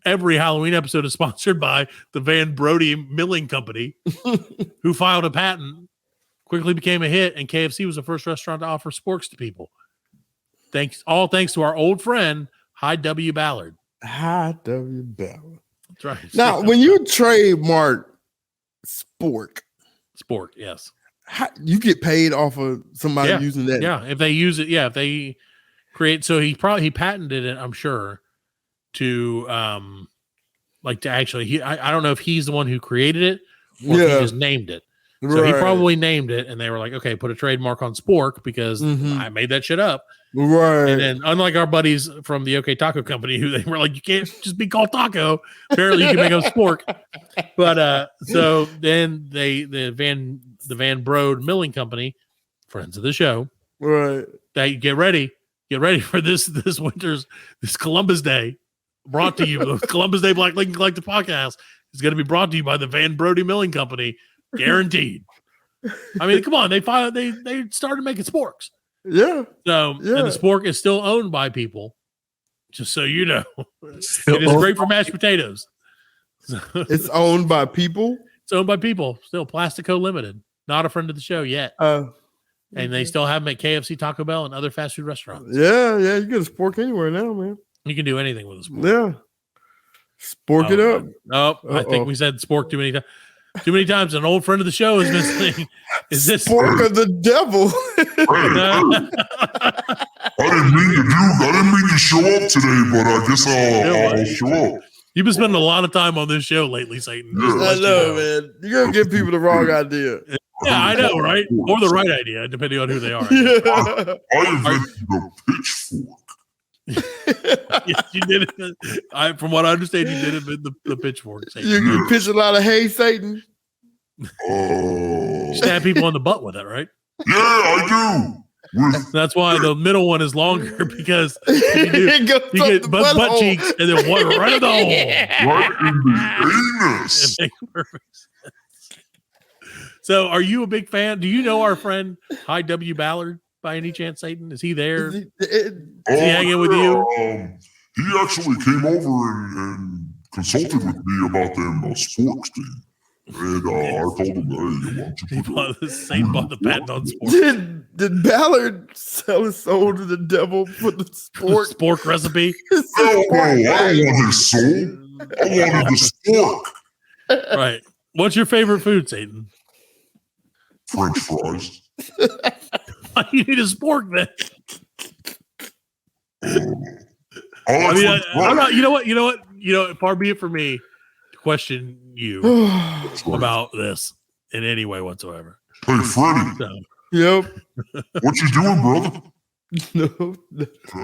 Every Halloween episode is sponsored by the Van Brody Milling Company, who filed a patent, quickly became a hit, and KFC was the first restaurant to offer sporks to people. Thanks to our old friend, Hyde W. Ballard. Hyde W. Ballard. That's right. Now, when you trademark spork, yes. You get paid off of somebody using that. Yeah, if they use it, if they create. So he patented it, I'm sure, to to actually. I don't know if he's the one who created it or if he just named it. So he probably named it, and they were like, "Okay, put a trademark on spork because I made that shit up." Right. And then, unlike our buddies from the OK Taco Company, who they were like, "You can't just be called taco." Apparently, you can make up spork. But so then the Van Brode Milling Company, friends of the show, right? They get ready for this winter's Columbus Day, brought to you. The Columbus Day Black Lincoln Collective Podcast is going to be brought to you by the Van Brody Milling Company, guaranteed. I mean, come on, they started making sporks. Yeah. So and the spork is still owned by people, just so you know. It is great for mashed potatoes. It's owned by people. It's owned by people. Still Plastico Limited. Not a friend of the show yet. And they still have them at KFC, Taco Bell, and other fast food restaurants. Yeah. You get a spork anywhere now, man. You can do anything with a spork. Yeah. Spork it up. Oh, I think we said spork too many times. Too many times. An old friend of the show is missing. Is this Spork of the devil? I didn't mean to show up today, but I guess I'll show up. You've been spending a lot of time on this show lately, Satan. I know, man. You're gonna give people the wrong idea. Yeah, I know, right? Or the right idea, depending on who they are. I invented the pitchfork. Yes, you did it. From what I understand, you did it with the pitchfork. Satan. You pitch a lot of hay, Satan. Stab people in the butt with it, right? Yeah, I do. That's why the middle one is longer because you get butt cheeks and then one right in the hole. Right in the anus. It makes perfect sense. So, are you a big fan? Do you know our friend High W. Ballard by any chance, Satan? Is he there? Is he hanging with you? He actually came over and consulted with me about them sporks team. And I told him, hey, Satan bought the patent on sporks. Did Ballard sell his soul to the devil for the spork? Spork recipe? No, I don't want his soul. I wanted the spork. Right. What's your favorite food, Satan? French fries. Why do you need a spork then? I mean, I'm not. You know what? Far be it for me to question you about this in any way whatsoever. Hey, Freddie. So. Yep. What you doing, brother? No.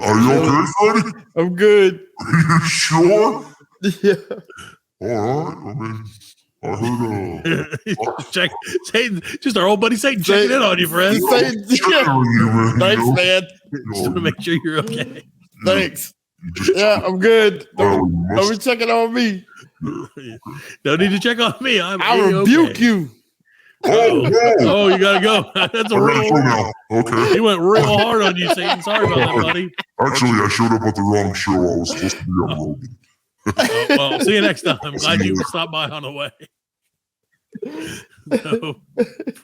Are you okay, Freddie? I'm good. Are you sure? Yeah. All right. I mean, I heard. Check Satan, just our old buddy Satan checking in on you, friend. Satan, thanks, man. Just to make sure you're okay. Thanks. Yeah, I'm good. Don't be checking on me. Don't need to check on me. I rebuke you. Oh, you gotta go. That's a real now. Okay. He went real hard on you, Satan. Sorry about that, buddy. Actually, I showed up at the wrong show. I was supposed to be on Rogan. Well, see you next time. I'm glad you stopped by on the way. No,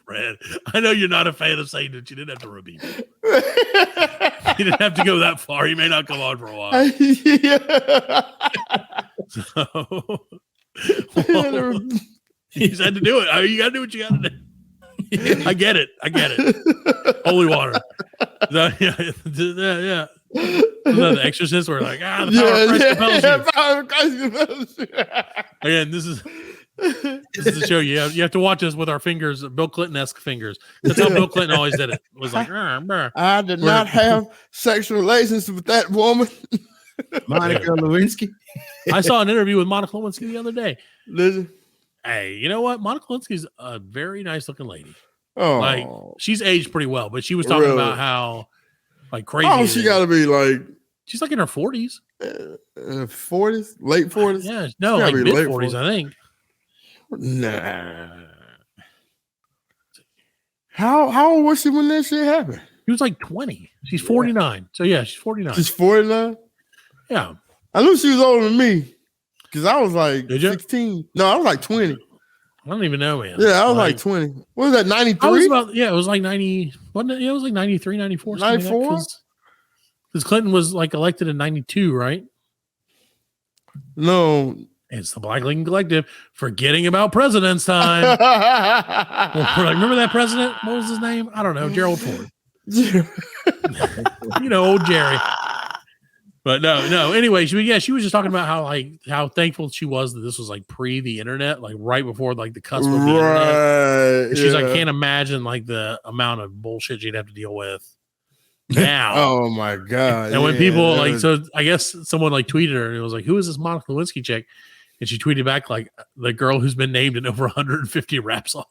Fred. I know you're not a fan of Satan, but you didn't have to rebuke him. You didn't have to go that far. He may not come on for a while. So, well, you just had to do it. You got to do what you got to do. I get it. Holy water. Yeah. The Exorcist, we're like, the power of Christ compels you. Again, this is the show. You have to watch us with our fingers, Bill Clinton-esque fingers. That's how Bill Clinton always did it. It was like, I did not have sexual relations with that woman. Monica Lewinsky. I saw an interview with Monica Lewinsky the other day. Listen. Hey, you know what? Monica Lewinsky's a very nice looking lady. Oh, like she's aged pretty well, but she was talking about how like crazy. Oh, she got to be like. She's like in her 40s. 40s? Late 40s? Yeah, no, like mid 40s, I think. Nah. How old was she when that shit happened? She was like 20. She's 49. So yeah, she's 49. She's 49? Yeah. I knew she was older than me. Because I was like 16. No, I was like 20. I don't even know, man. Yeah, I was like 20. What was that, 93? It was like 90. Wasn't it? Yeah, it was like 93, 94. 94? Because Clinton was like elected in 92, right? No. It's the Black Lincoln Collective forgetting about president's time. We're like, remember that president? What was his name? I don't know. Gerald Ford. Old Jerry. But no. Anyway, she was just talking about how thankful she was that this was like pre the internet, like right before like the cusp of the internet. And she's like, can't imagine like the amount of bullshit you'd have to deal with now. Oh my god! And when people so I guess someone like tweeted her and it was like, who is this Monica Lewinsky chick? And she tweeted back like the girl who's been named in over 150 rap songs.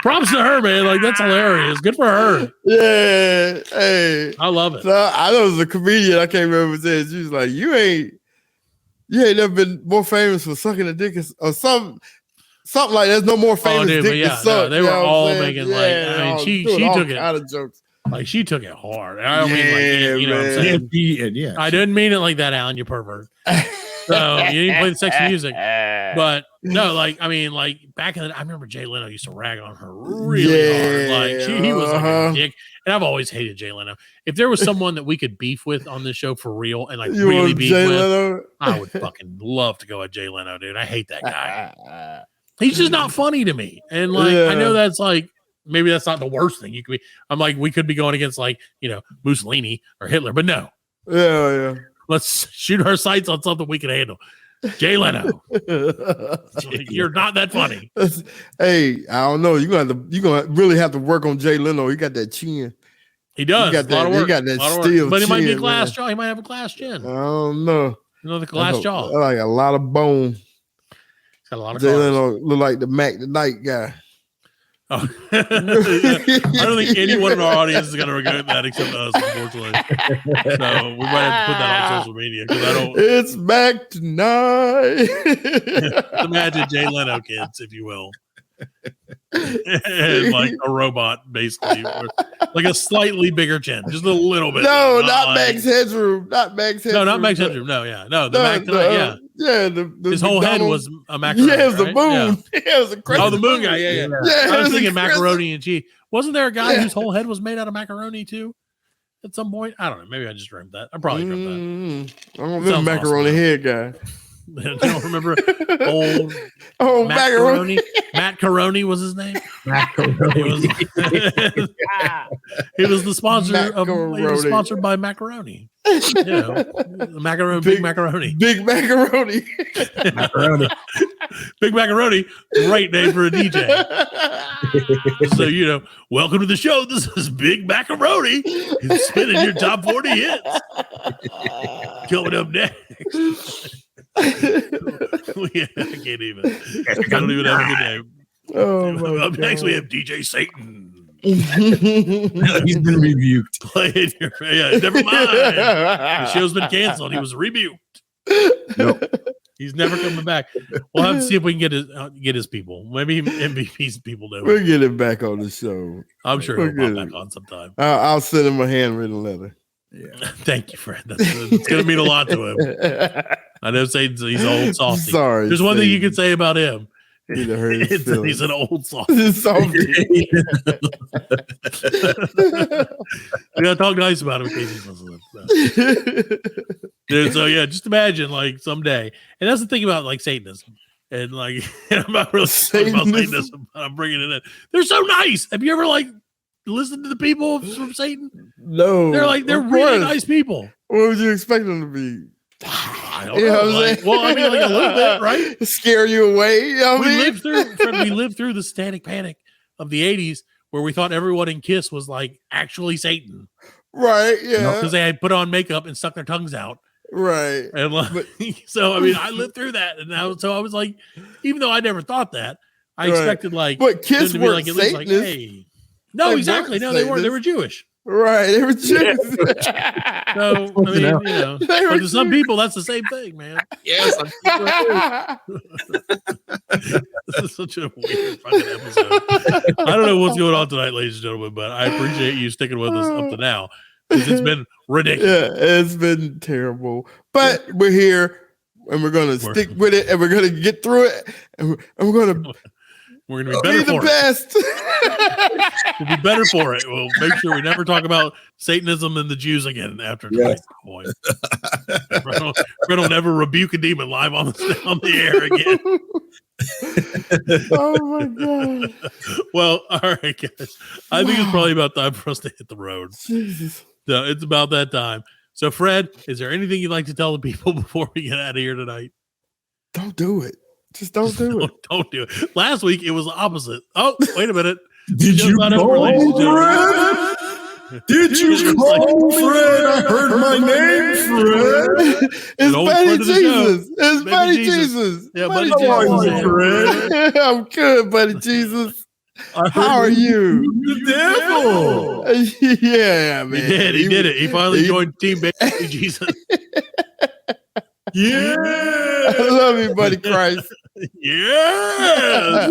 Props to her, man. Like that's hilarious. Good for her. Yeah. Hey, I love it. So I know it was a comedian. I can't remember what it said. She was like, you ain't never been more famous for sucking a dick or something like that. There's no more famous dick to suck. They were all making she took it out of jokes. Like she took it hard. I don't mean like, you know what I'm saying? Yeah. I didn't mean it like that, Alan, you pervert. So you didn't play the sexy music. But no, like, I mean, like back in the I remember Jay Leno used to rag on her really hard. Like he was like a dick. And I've always hated Jay Leno. If there was someone that we could beef with on this show for real and like really beef with, I would fucking love to go at Jay Leno, dude. I hate that guy. He's just not funny to me. And like I know that's like maybe that's not the worst thing you could be. I'm like, we could be going against like, Mussolini or Hitler, but no. Yeah. Let's shoot our sights on something we can handle. Jay Leno, you're not that funny. Hey, I don't know. You're gonna really have to work on Jay Leno. He got that chin. He does. He got that steel but he chin, might be a glass man. jaw. He might have a glass chin. I don't know. You know the glass jaw. Like a lot of bone. He's got a lot of Jay cars. Leno look like the Mac the Night guy. Oh. I don't think anyone in our audience is going to regret that except us, unfortunately. So we might have to put that on social media because I don't. It's back tonight. Imagine Jay Leno kids, if you will. Like a robot, basically, like a slightly bigger chin, just a little bit. No, not Max Headroom. Not Max Headroom. No, not Max Headroom. No, yeah, no, the Mac tonight, yeah. Yeah, his whole head was a macaroni. Yeah, it was the right? moon. Yeah. Yeah, it was a crazy. Oh, the moon guy. Yeah. Yeah, I was thinking macaroni crazy. and cheese. Wasn't there a guy whose whole head was made out of macaroni too? At some point, I don't know. Maybe I just dreamt that. I probably dreamt that. I don't remember macaroni head guy. I don't remember old macaroni. Matt Caroni was his name. Macaroni. He was the sponsor of. He Macaroni. was sponsored by macaroni. You know, macaroni, big macaroni, big macaroni, Macaroni. big macaroni. Great name for a DJ. So welcome to the show. This is Big Macaroni. He's spinning your top 40 hits. Coming up next. I can't even. I don't even have a good name. Oh, up next, we have DJ Satan. He's been rebuked. Play in your never mind. The show's been canceled. He was rebuked. Nope. He's never coming back. We'll have to see if we can get his people. Maybe MVP's people know. We'll get him back on the show. I'm sure he'll pop back on sometime. I'll send him a handwritten letter. Yeah. Thank you, Fred. It's going to mean a lot to him. I know Satan's he's an old softy. Sorry, there's one thing you can say about him. He's an old softy. Softy. We gotta talk nice about him in case he's listening. Dude, so yeah, just imagine like someday, and that's the thing about like Satanism, and like I'm not really talking about Satanism, but I'm bringing it in. They're so nice. Have you ever like listened to the people from Satan? No, they're really nice people. What would you expect them to be? I don't know. Like, well, I mean, like a little bit, right? Scare you away. You know what I mean? We lived through the Satanic Panic of the 80s where we thought everyone in Kiss was like actually Satan. Right, yeah. Because they had put on makeup and stuck their tongues out. Right. And like, so, I mean, I lived through that. And so I was like, even though I never thought that, I expected like, but Kiss to be were like, at least like, hey. No, exactly. No, they weren't. They were Jewish. Right. They were Jewish. So, I mean, but to some people, that's the same thing, man. Yes. This is such a weird fucking episode. I don't know what's going on tonight, ladies and gentlemen, but I appreciate you sticking with us up to now because it's been ridiculous. Yeah, it's been terrible. But we're here and we're going to stick with it and we're going to get through it and we're going to be better for best. We'll be better for it. We'll make sure we never talk about Satanism and the Jews again after tonight's point. Fred will never rebuke a demon live on the air again. Oh my god. Well, all right, guys. I think it's probably about time for us to hit the road. Jesus. So it's about that time. So, Fred, is there anything you'd like to tell the people before we get out of here tonight? Don't do it. Just don't do it. Don't do it. Last week it was the opposite. Oh, wait a minute. Did you call, Fred? Did you call, Fred? I heard my name, Fred. It's Buddy Jesus. It's Buddy Jesus. Yeah, Buddy Jesus. Fred. I'm good, Buddy Jesus. How are you? The devil. Yeah, man. He did it. He finally joined Team Baby Jesus. Yeah. I love you, Buddy Christ. Yes.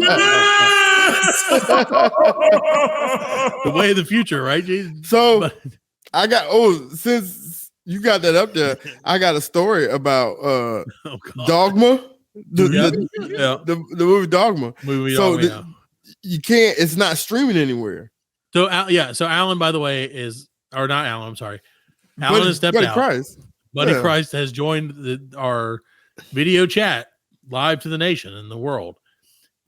The way of the future, right, Jesus? So I got since you got that up there, I got a story about Dogma. The movie Dogma. You can't, it's not streaming anywhere. So Alan, by the way, not Alan, I'm sorry. Alan has stepped out. Christ. Buddy Christ has joined our video chat live to the nation and the world.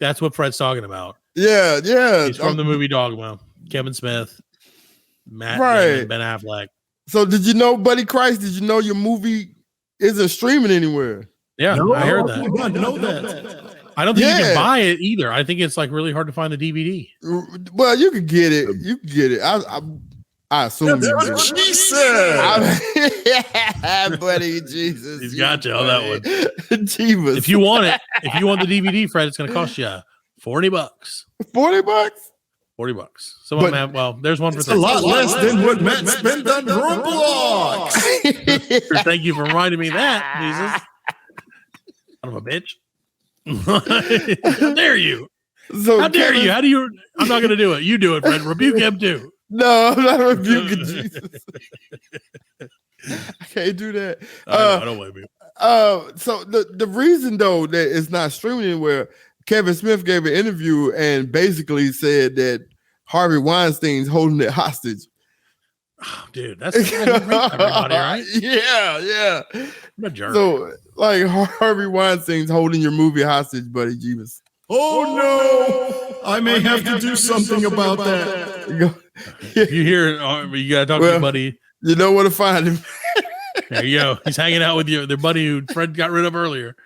That's what Fred's talking about. Yeah. He's from the movie Dogma. Kevin Smith, Matt Damon, Ben Affleck. So did you know Buddy Christ? Did you know your movie isn't streaming anywhere. Yeah, No, I heard that. I know that. I don't think you can buy it either. I think it's like really hard to find the DVD. Well, you can get it. You can get it. I assume That's you what can. she said. Buddy, Jesus. He's got you on that one. Jeebus. If you want it, if you want the DVD, Fred, it's going to cost you $40. $40? $40. Some of them have, well, there's one for It's a lot less than what Matt spent on Roblox. Thank you for reminding me of that, Jesus. Son of a bitch. How dare you? So How dare you? How do you? I'm not going to do it. You do it, Fred. Rebuke him too. No, I'm not rebuking Jesus. I can't do that. I don't blame you. So the reason though that it's not streaming anywhere, Kevin Smith gave an interview and basically said that Harvey Weinstein's holding it hostage. Oh, dude, that's everybody, right? Yeah. I'm a jerk. So like Harvey Weinstein's holding your movie hostage, buddy. Jeebus. Oh no! I may have to do something about that. If you hear, you gotta talk to your buddy. You know where to find him. There you go. He's hanging out with their buddy who Fred got rid of earlier.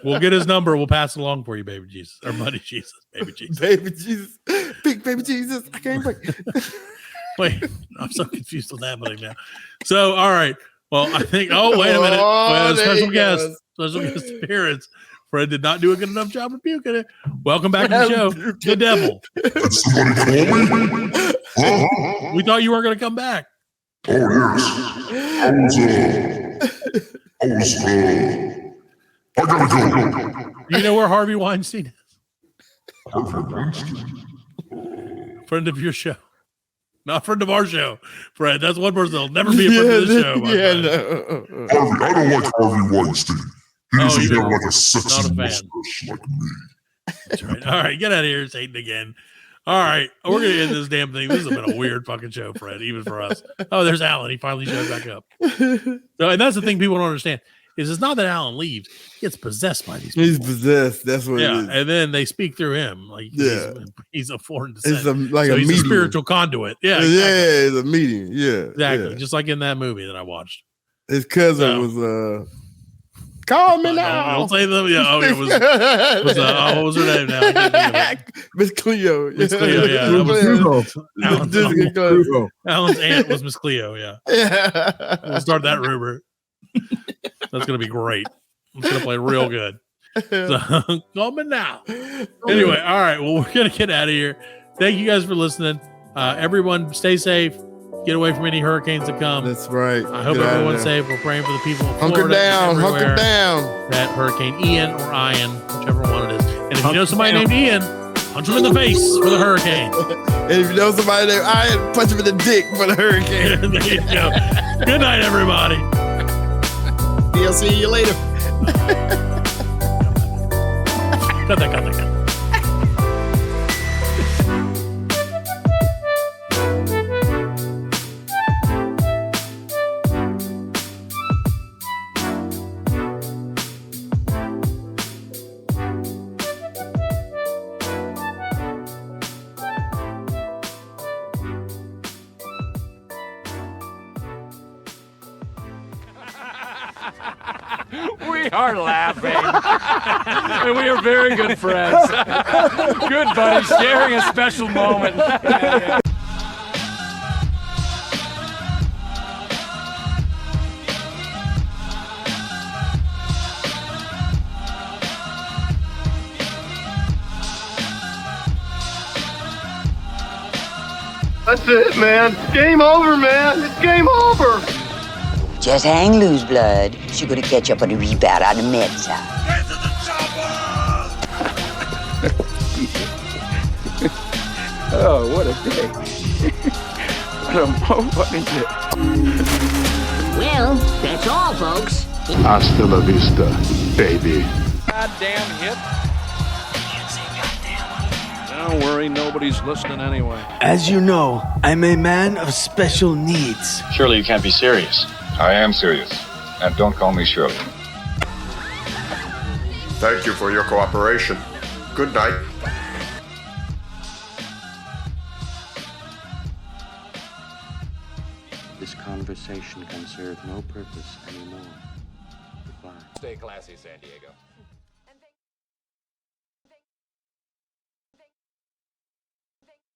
We'll get his number. We'll pass it along for you, baby Jesus. Or buddy Jesus. Baby Jesus. Baby Jesus. Big baby Jesus. I can't break. Wait, I'm so confused what's happening now. So, all right. Well, I think, wait a minute. Special guest appearance. Fred did not do a good enough job rebuking it. Welcome back to the show, the devil. We thought you weren't going to come back. Oh, yes. I gotta go. Do you know where Harvey Weinstein is? Harvey Weinstein? Friend of your show. Not friend of our show, Fred. That's one person that'll never be a friend of the show. No. Harvey, I don't like Harvey Weinstein. He doesn't have like a not sexy a fan. mustache like me. That's right. All right, get out of here, Satan again. All right, we're going to end this damn thing. This has been a weird fucking show, Fred, even for us. Oh, there's Alan. He finally showed back up. So, and that's the thing people don't understand is it's not that Alan leaves. He gets possessed by these people. He's possessed. That's what it is. And then they speak through him. Like he's a foreign descent. It's he's a medium. spiritual conduit. Yeah, exactly. exactly. Yeah, it's a medium. Yeah. Exactly. Yeah. Just like in that movie that I watched. His cousin was call me now. Don't say them. Yeah, it was what was her name now? Miss Cleo. Miss Cleo, yeah. Alan's aunt was Miss Cleo, yeah. We'll start that rumor. That's gonna be great. It's gonna play real good. So call me now. Anyway, all right. Well, we're gonna get out of here. Thank you guys for listening. Everyone stay safe. Get away from any hurricanes that come. That's right. I hope everyone's safe. We're praying for the people in Hunker Florida. down. That Hurricane Ian or Ian, whichever one it is. And if you know somebody named Ian, punch him in the face for the hurricane. And if you know somebody named Ian, punch him in the dick for the hurricane. There you go. Good night, everybody. I'll see you later. Cut that. We are laughing. And we are very good friends. Good buddies, sharing a special moment. That's it, man. Game over, man. It's game over. Just hang loose, blood. She's gonna catch up on the rebound on the med side. Get to the chopper! Oh, what a day. What a fucking day. Well, that's all, folks. Hasta la vista, baby. Goddamn hit. Don't worry, nobody's listening anyway. As you know, I'm a man of special needs. Surely you can't be serious. I am serious. And don't call me Shirley. Thank you for your cooperation. Good night. This conversation can serve no purpose anymore. Stay classy, San Diego.